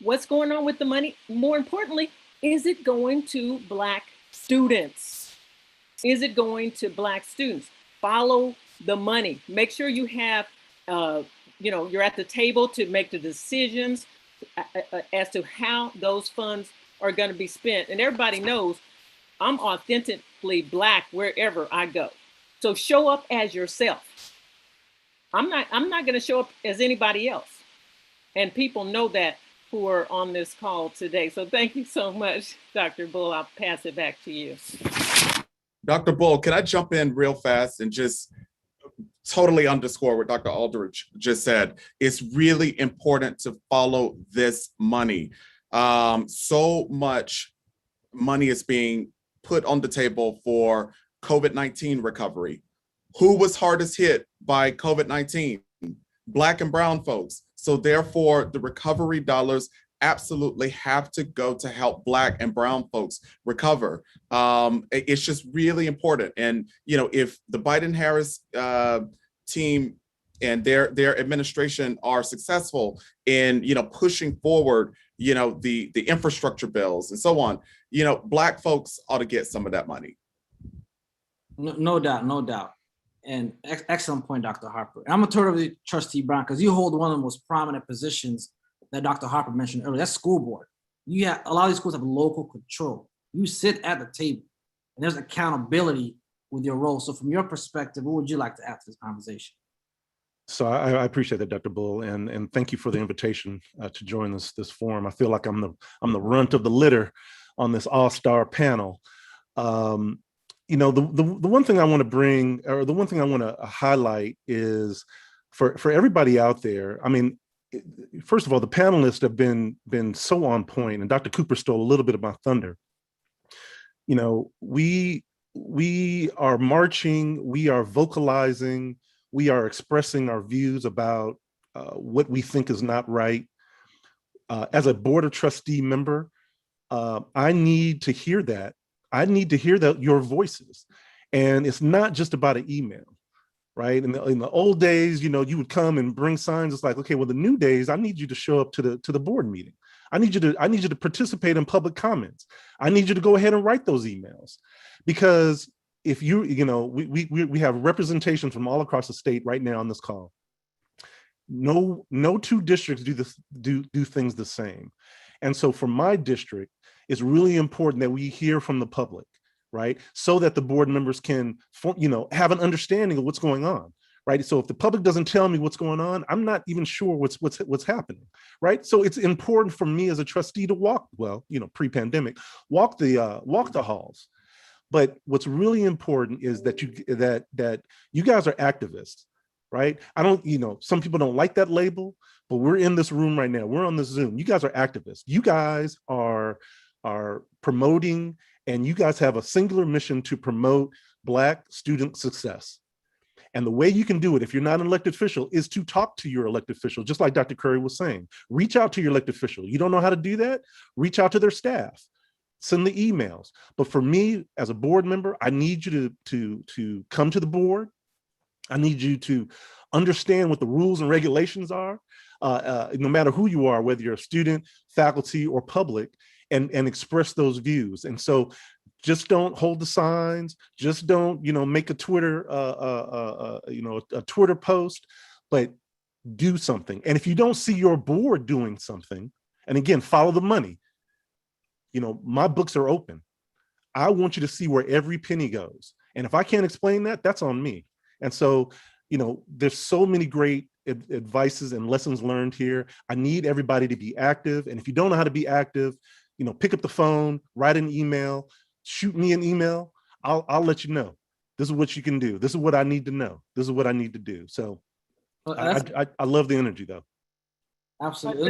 What's going on with the money? More importantly, is it going to Black students? Is it going to Black students? Follow the money. Make sure you have, you're at the table to make the decisions as to how those funds are going to be spent. And everybody knows I'm authentically Black wherever I go. So show up as yourself. I'm not going to show up as anybody else. And people know that who are on this call today. So thank you so much, Dr. Bull. I'll pass it back to you. Dr. Bull, can I jump in real fast and just totally underscore what Dr. Aldridge just said? It's really important to follow this money. So much money is being put on the table for COVID-19 recovery. Who was hardest hit by COVID-19? Black and brown folks. So therefore, the recovery dollars absolutely have to go to help Black and brown folks recover. It's just really important. And, if the Biden-Harris team and their administration are successful in, pushing forward, the infrastructure bills and so on, Black folks ought to get some of that money. No doubt, no doubt. And excellent point, Dr. Harper. And I'm gonna turn it over to Trustee Brown, because you hold one of the most prominent positions that Dr. Harper mentioned earlier. That's school board. You have a lot of these schools have local control. You sit at the table and there's accountability with your role. So from your perspective, what would you like to add to this conversation? So I appreciate that, Dr. Bull, and thank you for the invitation to join this forum. I feel like I'm the runt of the litter on this all-star panel. You know, the one thing I want to bring, or the one thing I want to highlight is for everybody out there. I mean, first of all, the panelists have been so on point, and Dr. Cooper stole a little bit of my thunder. You know, we are marching, we are vocalizing, we are expressing our views about what we think is not right. As a board of trustee member, I need to hear that. I need to hear that your voices, and it's not just about an email. Right. In the old days, you know, you would come and bring signs. It's like, okay, well, the new days, I need you to show up to the board meeting. I need you to participate in public comments. I need you to go ahead and write those emails, because if you know, we have representation from all across the state right now on this call. No two districts do things the same. And so for my district, it's really important that we hear from the public, right? So that the board members can, you know, have an understanding of what's going on, right? So if the public doesn't tell me what's going on, I'm not even sure what's happening, right? So it's important for me as a trustee to walk, well, you know, pre-pandemic, walk the halls. But what's really important is that you guys are activists, right? You know, some people don't like that label, but we're in this room right now. We're on this Zoom. You guys are activists. You guys are promoting, and you guys have a singular mission to promote Black student success. And the way you can do it, if you're not an elected official, is to talk to your elected official, just like Dr. Curry was saying. Reach out to your elected official. You don't know how to do that? Reach out to their staff. Send the emails. But for me, as a board member, I need you to come to the board. I need you to understand what the rules and regulations are, no matter who you are, whether you're a student, faculty, or public, and express those views. And so just don't hold the signs, just don't, you know, make a Twitter, a Twitter post, but do something. And if you don't see your board doing something, and again, follow the money. You know, my books are open. I want you to see where every penny goes. And if I can't explain that, that's on me. And so, you know, there's so many great advices and lessons learned here. I need everybody to be active. And if you don't know how to be active, you know, pick up the phone, write an email, shoot me an email. I'll let you know. This is what you can do. This is what I need to know. This is what I need to do. So I love the energy, though. Absolutely.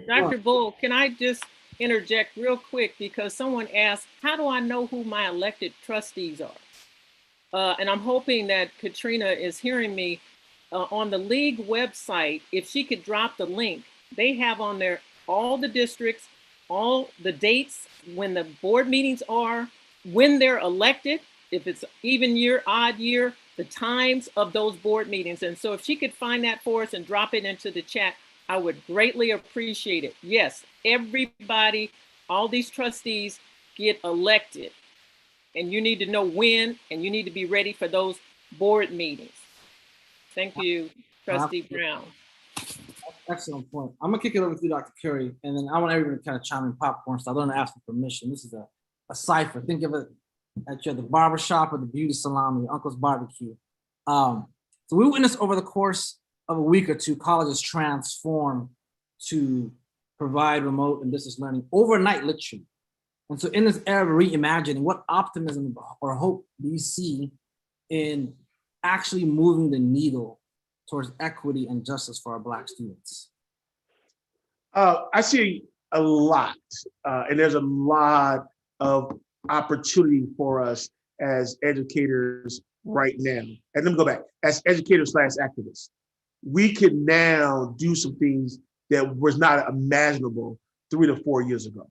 Dr. Bull, can I just interject real quick, because someone asked, how do I know who my elected trustees are? And I'm hoping that Katrina is hearing me. On the league website, if she could drop the link, they have on there all the districts, all the dates, when the board meetings are, when they're elected, if it's even year, odd year, the times of those board meetings. And so if she could find that for us and drop it into the chat, I would greatly appreciate it. Yes, everybody, all these trustees get elected, and you need to know when, and you need to be ready for those board meetings. Thank you, Trustee Brown. Excellent point. I'm gonna kick it over to you, Dr. Curry, and then I want everyone to kind of chime in popcorn, so I don't ask for permission. This is a cipher. Think of it at the barbershop or the beauty salon or your uncle's barbecue. So we witnessed over the course of a week or two, colleges transform to provide remote and distance learning overnight, literally. And so in this era of reimagining, what optimism or hope do you see in actually moving the needle towards equity and justice for our Black students? I see a lot, and there's a lot of opportunity for us as educators right now. And let me go back, as educators / activists. We can now do some things that was not imaginable 3 to 4 years ago.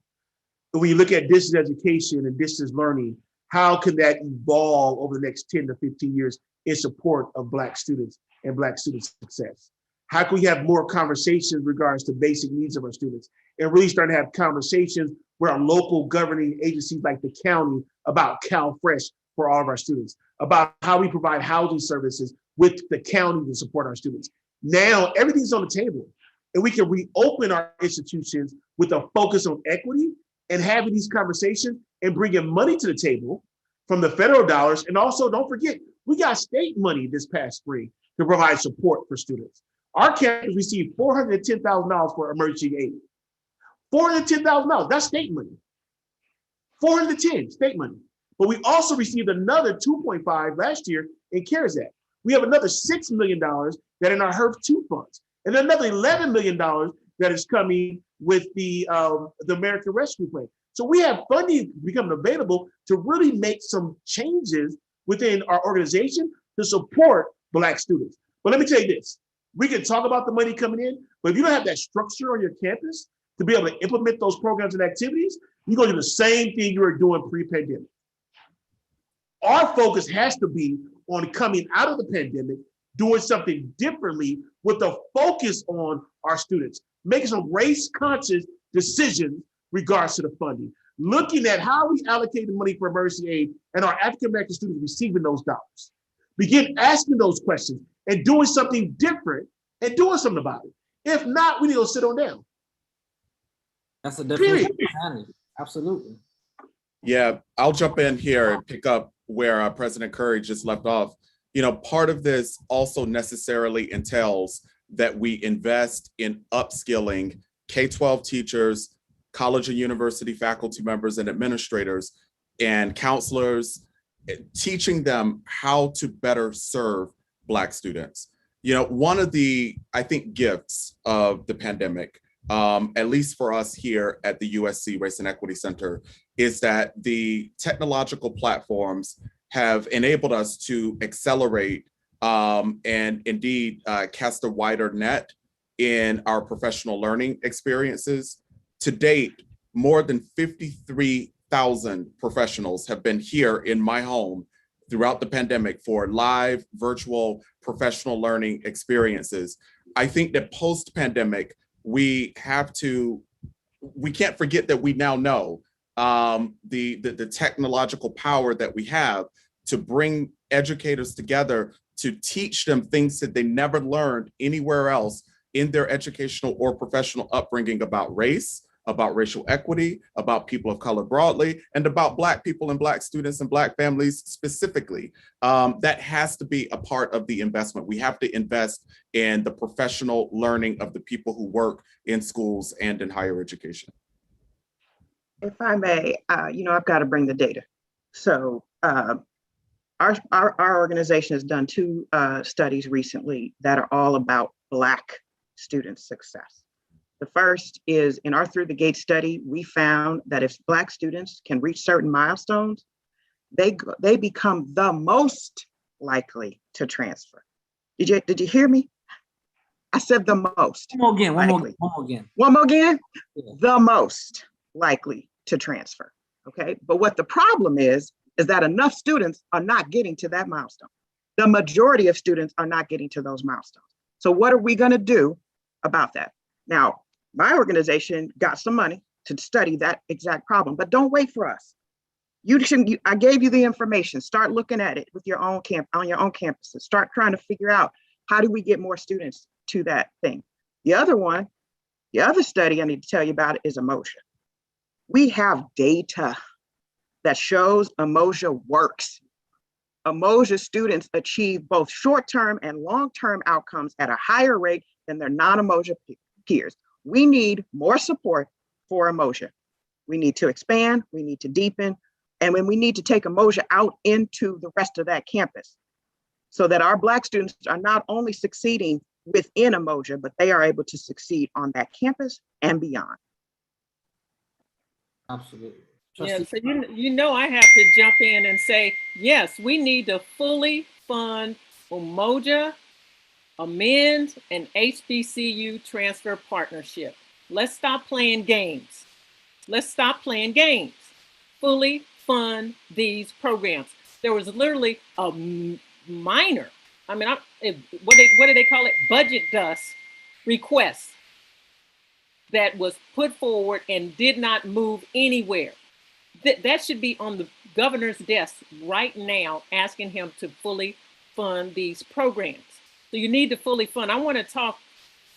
When you look at distance education and distance learning, how can that evolve over the next 10 to 15 years in support of Black students and Black student success? How can we have more conversations in regards to basic needs of our students and really start to have conversations with our local governing agencies like the county about CalFresh for all of our students, about how we provide housing services with the county to support our students. Now everything's on the table, and we can reopen our institutions with a focus on equity and having these conversations and bringing money to the table from the federal dollars. And also, don't forget, we got state money this past spring to provide support for students. Our campus received $410,000 for emergency aid. $410,000, that's state money. 410 state money. But we also received another 2.5 last year in CARES Act. We have another $6 million that in our HERF2 funds, and another $11 million that is coming with the American Rescue Plan. So we have funding becoming available to really make some changes within our organization to support Black students. But let me tell you this, we can talk about the money coming in, but if you don't have that structure on your campus to be able to implement those programs and activities, you're gonna do the same thing you were doing pre-pandemic. Our focus has to be on coming out of the pandemic, doing something differently with a focus on our students, making some race-conscious decisions regards to the funding, looking at how we allocate the money for emergency aid and our African-American students receiving those dollars. Begin asking those questions and doing something different and doing something about it. If not, we need to sit on down. That's a different insanity. Absolutely. Yeah, I'll jump in here and pick up where President Curry just left off. You know, part of this also necessarily entails that we invest in upskilling K-12 teachers, college and university faculty members and administrators and counselors, teaching them how to better serve Black students. You know, one of the, I think, gifts of the pandemic, at least for us here at the USC Race and Equity Center, is that the technological platforms have enabled us to accelerate and indeed cast a wider net in our professional learning experiences. To date, more than 53,000 professionals have been here in my home throughout the pandemic for live virtual professional learning experiences. I think that post-pandemic, we can't forget that we now know the technological power that we have to bring educators together to teach them things that they never learned anywhere else in their educational or professional upbringing about race, about racial equity, about people of color broadly, and about Black people and Black students and Black families specifically. That has to be a part of the investment. We have to invest in the professional learning of the people who work in schools and in higher education. If I may, I've got to bring the data. So our organization has done two studies recently that are all about Black student success. The first is in our Through the Gate study, we found that if Black students can reach certain milestones, they become the most likely to transfer. Did you hear me? I said the most. One more again. One more again? Yeah. The most likely to transfer. Okay. But what the problem is that enough students are not getting to that milestone. The majority of students are not getting to those milestones. So what are we going to do about that? Now, my organization got some money to study that exact problem, but don't wait for us. I gave you the information. Start looking at it with your own on your own campuses. Start trying to figure out how do we get more students to that thing. The other study I need to tell you about is Emoja. We have data that shows Emoja works. Emoja students achieve both short-term and long-term outcomes at a higher rate than their non-Emoja peers. We need more support for Emoja. We need to expand, we need to deepen, and when we need to take Emoja out into the rest of that campus so that our Black students are not only succeeding within Emoja, but they are able to succeed on that campus and beyond. Absolutely. Yeah, so you know I have to jump in and say, yes, we need to fully fund Umoja, amend, and HBCU transfer partnership. Let's stop playing games. Let's stop playing games. Fully fund these programs. There was literally a minor, what do they call it? Budget dust request that was put forward and did not move anywhere. That should be on the governor's desk right now, asking him to fully fund these programs. So you need to fully fund. I want to talk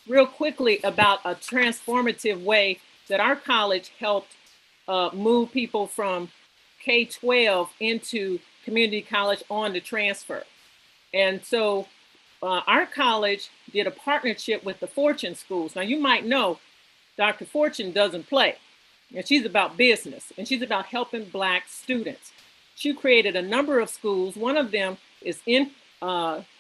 real quickly about a transformative way that our college helped move people from K-12 into community college on the transfer. And so our college did a partnership with the Fortune schools. Now you might know Dr. Fortune doesn't play, and she's about business, and she's about helping Black students. She created a number of schools. One of them is in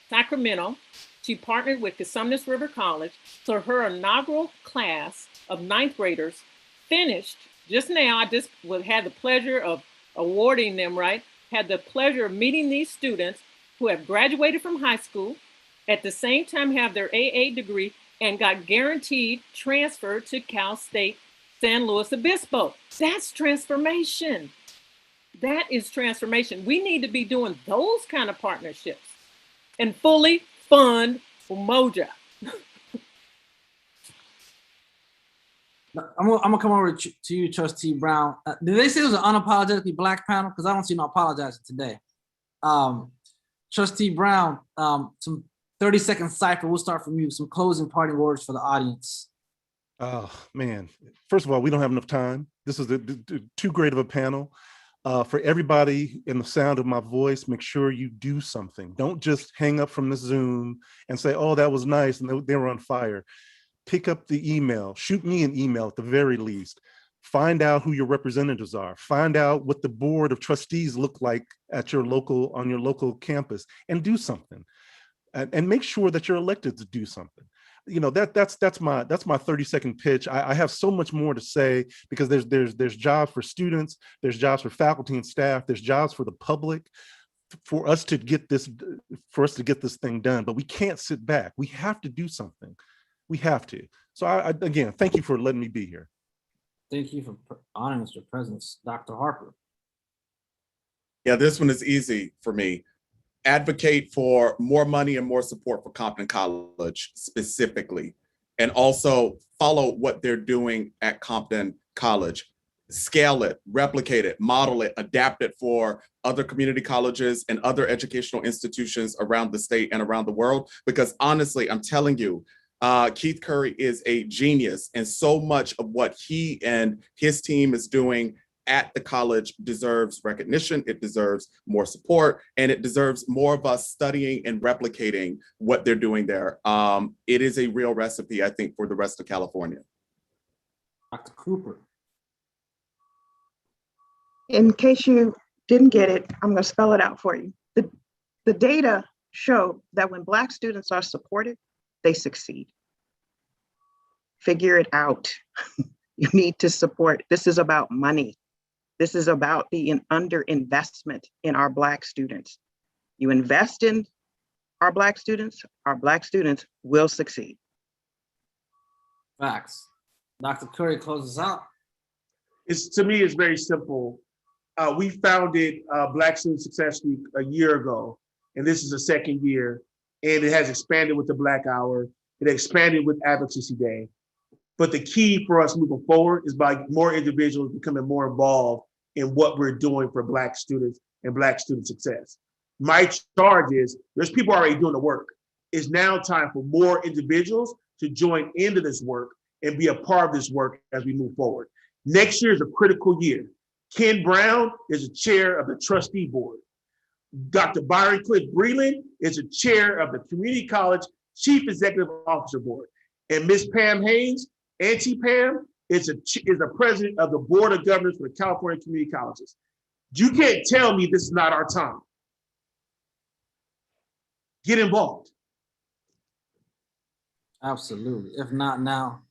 Sacramento. She partnered with Cosumnes River College. So her inaugural class of 9th graders finished just now. I just had the pleasure of awarding them, right? Had the pleasure of meeting these students who have graduated from high school, at the same time have their AA degree, and got guaranteed transfer to Cal State San Luis Obispo. That's transformation. That is transformation. We need to be doing those kind of partnerships and fully fund Umoja. I'm gonna come over to you, Trustee Brown. Did they say it was an unapologetically Black panel? Because I don't see no apologizing today. Trustee Brown, some 30-second cipher. We'll start from you. Some closing parting words for the audience. Oh man! First of all, we don't have enough time. This is too great of a panel. For everybody in the sound of my voice, make sure you do something. Don't just hang up from the Zoom and say, "Oh, that was nice," and they were on fire. Pick up the email. Shoot me an email at the very least. Find out who your representatives are. Find out what the board of trustees look like at your on your local campus, and do something. And make sure that you're elected to do something. You know, that's my 30-second pitch. I have so much more to say, because there's jobs for students, there's jobs for faculty and staff, there's jobs for the public, for us to get this thing done. But we can't sit back. We have to do something. We have to. So again, thank you for letting me be here. Thank you for honoring us with your presence, Dr. Harper. Yeah, this one is easy for me. Advocate for more money and more support for Compton College specifically, and also follow what they're doing at Compton College. Scale it, replicate it, model it, adapt it for other community colleges and other educational institutions around the state and around the world. Because honestly, I'm telling you, Keith Curry is a genius, and so much of what he and his team is doing at the college deserves recognition, it deserves more support, and it deserves more of us studying and replicating what they're doing there. It is a real recipe, I think, for the rest of California. Dr. Cooper. In case you didn't get it, I'm going to spell it out for you. The data show that when Black students are supported, they succeed. Figure it out. You need to support. This is about money. This is about the underinvestment in our Black students. You invest in our Black students will succeed. Facts. Dr. Curry closes out. To me, it's very simple. We founded Black Student Success Week a year ago, and this is the second year, and it has expanded with the Black Hour. It expanded with Advocacy Day. But the key for us moving forward is by more individuals becoming more involved in what we're doing for Black students and Black student success. My charge is, there's people already doing the work. It's now time for more individuals to join into this work and be a part of this work as we move forward. Next year is a critical year. Ken Brown is a chair of the trustee board. Dr. Byron Cliff Breland is a chair of the Community College Chief Executive Officer Board. And Ms. Pam Haynes, Auntie Pam, is a president of the Board of Governors for the California Community Colleges. You can't tell me this is not our time. Get involved. Absolutely. If not now,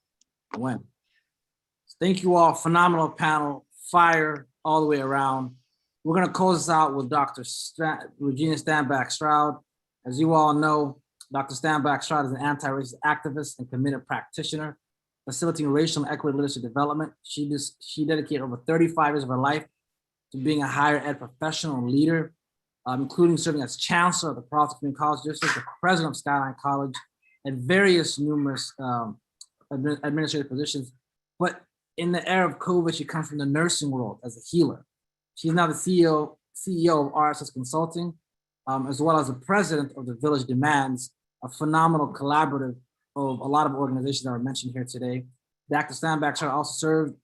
when? Thank you all. Phenomenal panel. Fire all the way around. We're going to close this out with Dr. Regina Stanback Stroud. As you all know, Dr. Stanback Stroud is an anti-racist activist and committed practitioner, facilitating racial and equity literacy development. She dedicated over 35 years of her life to being a higher ed professional and leader, including serving as chancellor of the Providence Community College District, the president of Skyline College, and various numerous administrative positions. But in the era of COVID, she comes from the nursing world as a healer. She's now the CEO of RSS Consulting, as well as the president of the Village Demands, a phenomenal collaborative of a lot of organizations that were mentioned here today. Dr. Steinbach also served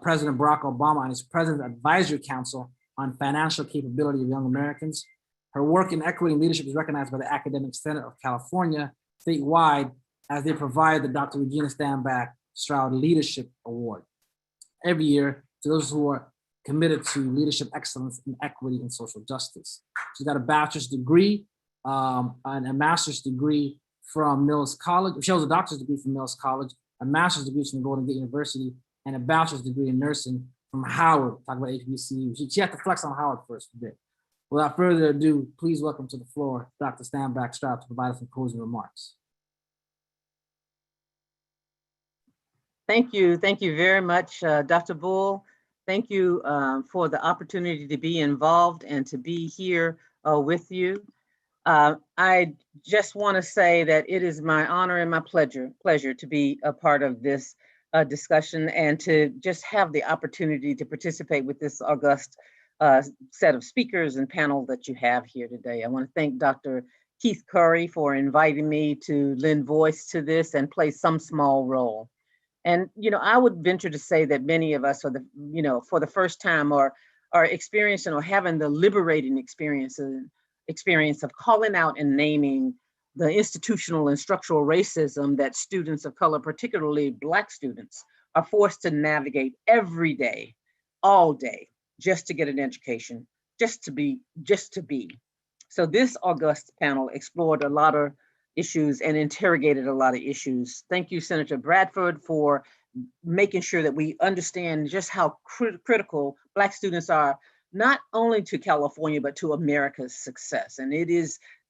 President Barack Obama on his President's Advisory Council on Financial Capability of Young Americans. Her work in equity and leadership is recognized by the Academic Senate of California statewide as they provide the Dr. Regina Steinbach Stroud Leadership Award every year to those who are committed to leadership excellence in equity and social justice. She's got a bachelor's degree and a master's degree from Mills College. She holds a doctor's degree from Mills College, a master's degree from Golden Gate University, and a bachelor's degree in nursing from Howard. Talk about HBCU. She had to flex on Howard first a bit. Without further ado, please welcome to the floor Dr. Steinbach Stroud to provide us some closing remarks. Thank you very much, Dr. Bull. Thank you for the opportunity to be involved and to be here with you. I just want to say that it is my honor and my pleasure to be a part of this discussion and to just have the opportunity to participate with this august set of speakers and panel that you have here today. I want to thank Dr. Keith Curry for inviting me to lend voice to this and play some small role. And, I would venture to say that many of us for the first time are experiencing or having the liberating experience of calling out and naming the institutional and structural racism that students of color, particularly Black students, are forced to navigate every day, all day, just to get an education, just to be. So this august panel explored a lot of issues and interrogated a lot of issues. Thank you, Senator Bradford, for making sure that we understand just how critical Black students are, not only to California, but to America's success. And it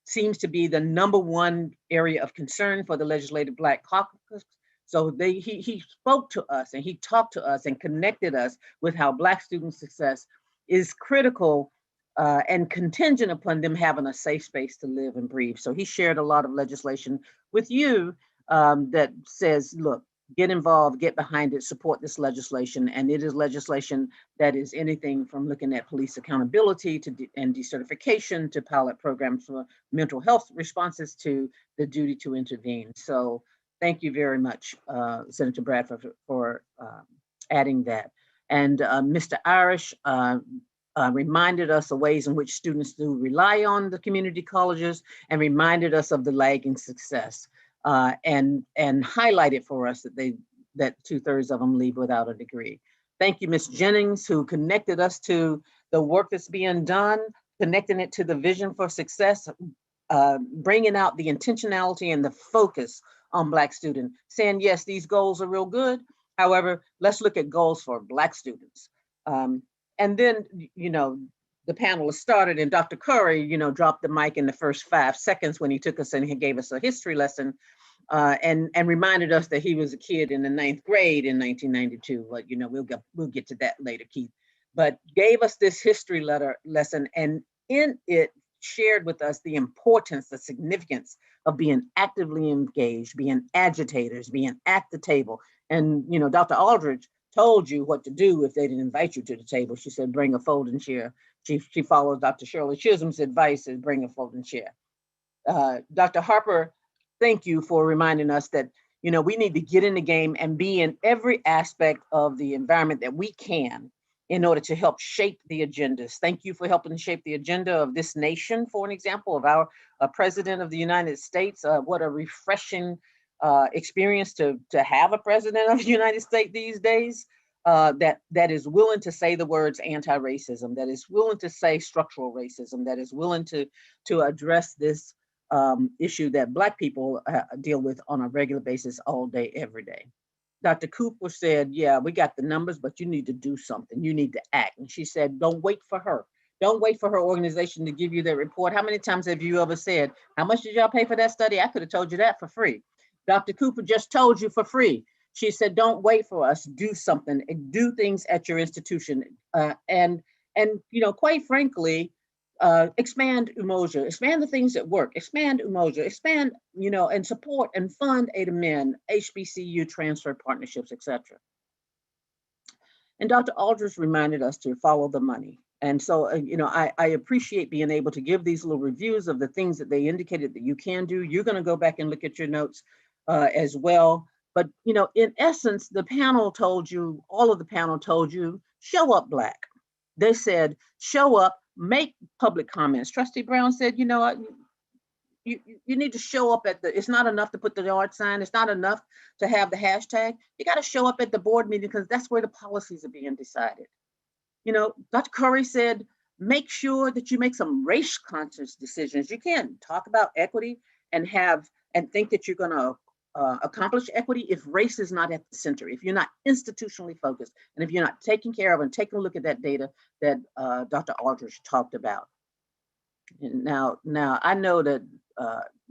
seems to be the #1 area of concern for the Legislative Black Caucus. So he spoke to us and he talked to us and connected us with how Black student success is critical and contingent upon them having a safe space to live and breathe. So he shared a lot of legislation with you that says, look, get involved, get behind it, support this legislation. And it is legislation that is anything from looking at police accountability and decertification to pilot programs for mental health responses to the duty to intervene. So thank you very much, Senator Bradford, for adding that. And Mr. Irish reminded us of ways in which students do rely on the community colleges and reminded us of the lagging success and highlighted for us that 2/3 of them leave without a degree. Thank you, Ms. Jennings, who connected us to the work that's being done, connecting it to the vision for success, bringing out the intentionality and the focus on Black students, saying, yes, these goals are real good. However, let's look at goals for Black students. And then, the panel started and Dr. Curry, dropped the mic in the first 5 seconds when he took us and he gave us a history lesson and reminded us that he was a kid in the 9th grade in 1992. But, we'll get to that later, Keith. But gave us this history lesson and in it shared with us the importance, the significance of being actively engaged, being agitators, being at the table. And, Dr. Aldridge told you what to do if they didn't invite you to the table. She said, bring a folding chair. She followed Dr. Shirley Chisholm's advice and bring a folding chair. Dr. Harper, thank you for reminding us that, we need to get in the game and be in every aspect of the environment that we can in order to help shape the agendas. Thank you for helping shape the agenda of this nation, for an example, of our President of the United States. What a refreshing experience to have a President of the United States these days that is willing to say the words anti-racism, that is willing to say structural racism, that is willing to address this issue that Black people deal with on a regular basis all day, every day. Dr. Cooper said, yeah, we got the numbers, but you need to do something. You need to act. And she said, don't wait for her. Don't wait for her organization to give you that report. How many times have you ever said, how much did y'all pay for that study? I could have told you that for free. Dr. Cooper just told you for free. She said, don't wait for us, do something, do things at your institution. And quite frankly, expand Umoja, expand the things that work, expand Umoja, expand, and support and fund A to Men, HBCU transfer partnerships, etc. And Dr. Aldridge reminded us to follow the money. And so, I appreciate being able to give these little reviews of the things that they indicated that you can do. You're going to go back and look at your notes as well. But, you know, in essence, the panel told you, all of the panel told you, show up Black. They said, show up, make public comments. Trustee Brown said, you know, you need to show up at the, it's not enough to put the yard sign. It's not enough to have the hashtag. You got to show up at the board meeting because that's where the policies are being decided. You know, Dr. Curry said, make sure that you make some race conscious decisions. You can't talk about equity and think that you're going to accomplish equity if race is not at the center, if you're not institutionally focused, and if you're not taking care of and taking a look at that data that Dr. Aldridge talked about. And now I know that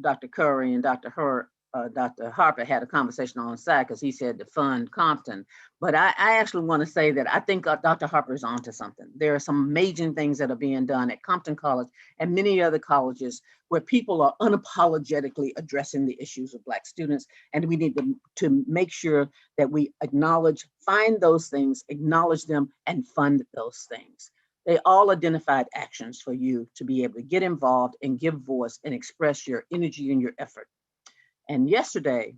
Dr. Curry and Dr. Harper had a conversation on the side because he said to fund Compton. But I actually want to say that I think Dr. Harper is onto something. There are some amazing things that are being done at Compton College and many other colleges where people are unapologetically addressing the issues of Black students. And we need to make sure that we acknowledge, find those things, acknowledge them, and fund those things. They all identified actions for you to be able to get involved and give voice and express your energy and your effort. And yesterday,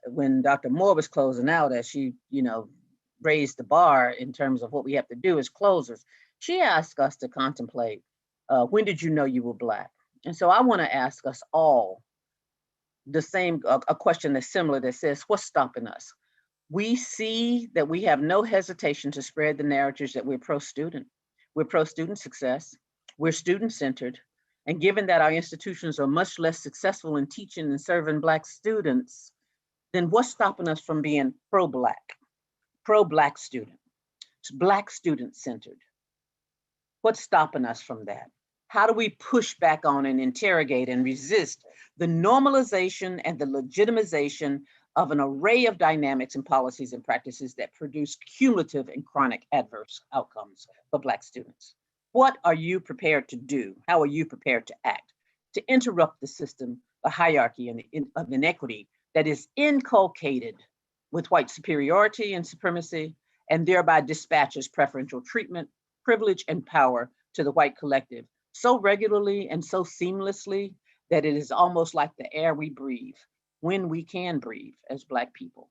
when Dr. Moore was closing out, as she, you know, raised the bar in terms of what we have to do as closers, she asked us to contemplate, when did you know you were Black? And so I want to ask us all the same, a question that's similar that says, what's stopping us? We see that we have no hesitation to spread the narratives that we're pro-student. We're pro-student success. We're student-centered. And given that our institutions are much less successful in teaching and serving Black students, then what's stopping us from being pro-Black student, Black student-centered? What's stopping us from that? How do we push back on and interrogate and resist the normalization and the legitimization of an array of dynamics and policies and practices that produce cumulative and chronic adverse outcomes for Black students? What are you prepared to do? How are you prepared to act to interrupt the system, the hierarchy of inequity that is inculcated with white superiority and supremacy, and thereby dispatches preferential treatment, privilege, and power to the white collective so regularly and so seamlessly that it is almost like the air we breathe when we can breathe as Black people?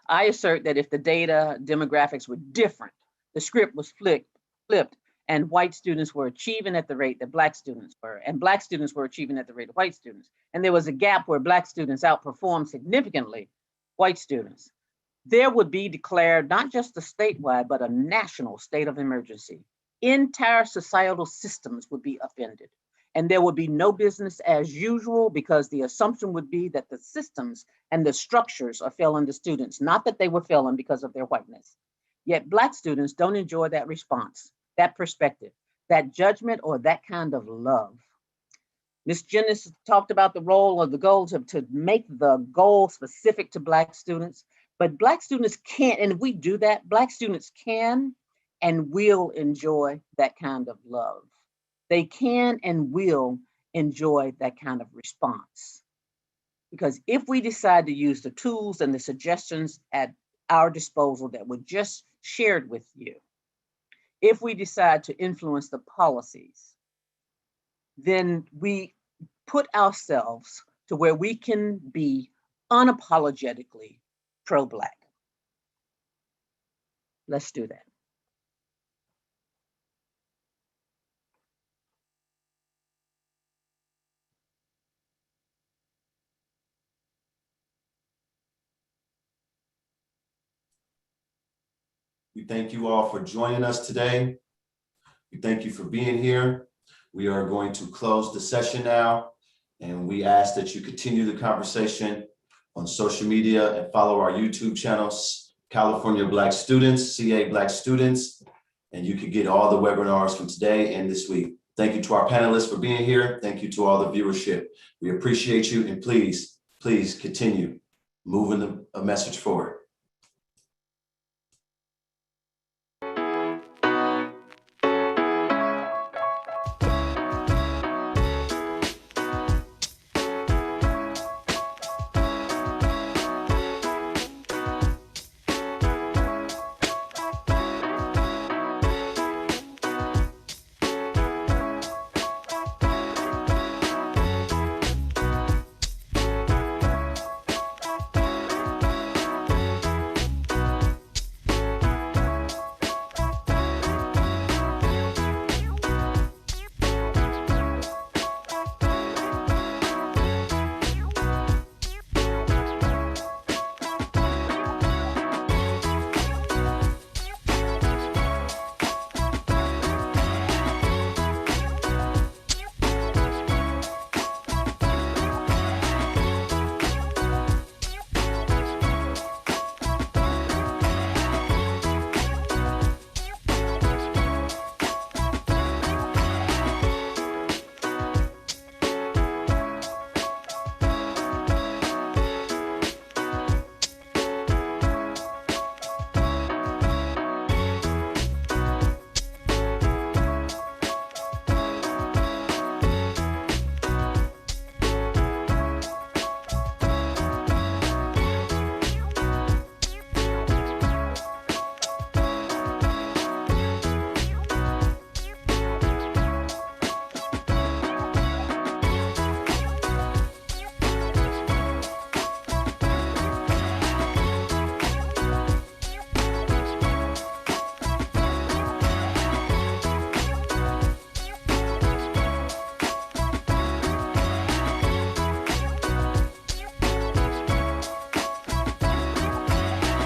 I assert that if the data demographics were different, the script was flipped, and white students were achieving at the rate that Black students were, and Black students were achieving at the rate of white students, and there was a gap where Black students outperformed significantly white students, there would be declared not just a statewide, but a national state of emergency. Entire societal systems would be upended. And there would be no business as usual because the assumption would be that the systems and the structures are failing the students, not that they were failing because of their whiteness. Yet Black students don't enjoy that response, that perspective, that judgment, or that kind of love. Ms. Jennings talked about the role of the goal to make the goal specific to Black students, but Black students can't, and if we do that, Black students can and will enjoy that kind of love. They can and will enjoy that kind of response. Because if we decide to use the tools and the suggestions at our disposal that were just shared with you, if we decide to influence the policies, then we put ourselves to where we can be unapologetically pro-Black. Let's do that. We thank you all for joining us today. We thank you for being here. We are going to close the session now, and we ask that you continue the conversation on social media and follow our YouTube channels, California Black Students, CA Black Students, and you can get all the webinars from today and this week. Thank you to our panelists for being here. Thank you to all the viewership. We appreciate you, and please continue moving a message forward.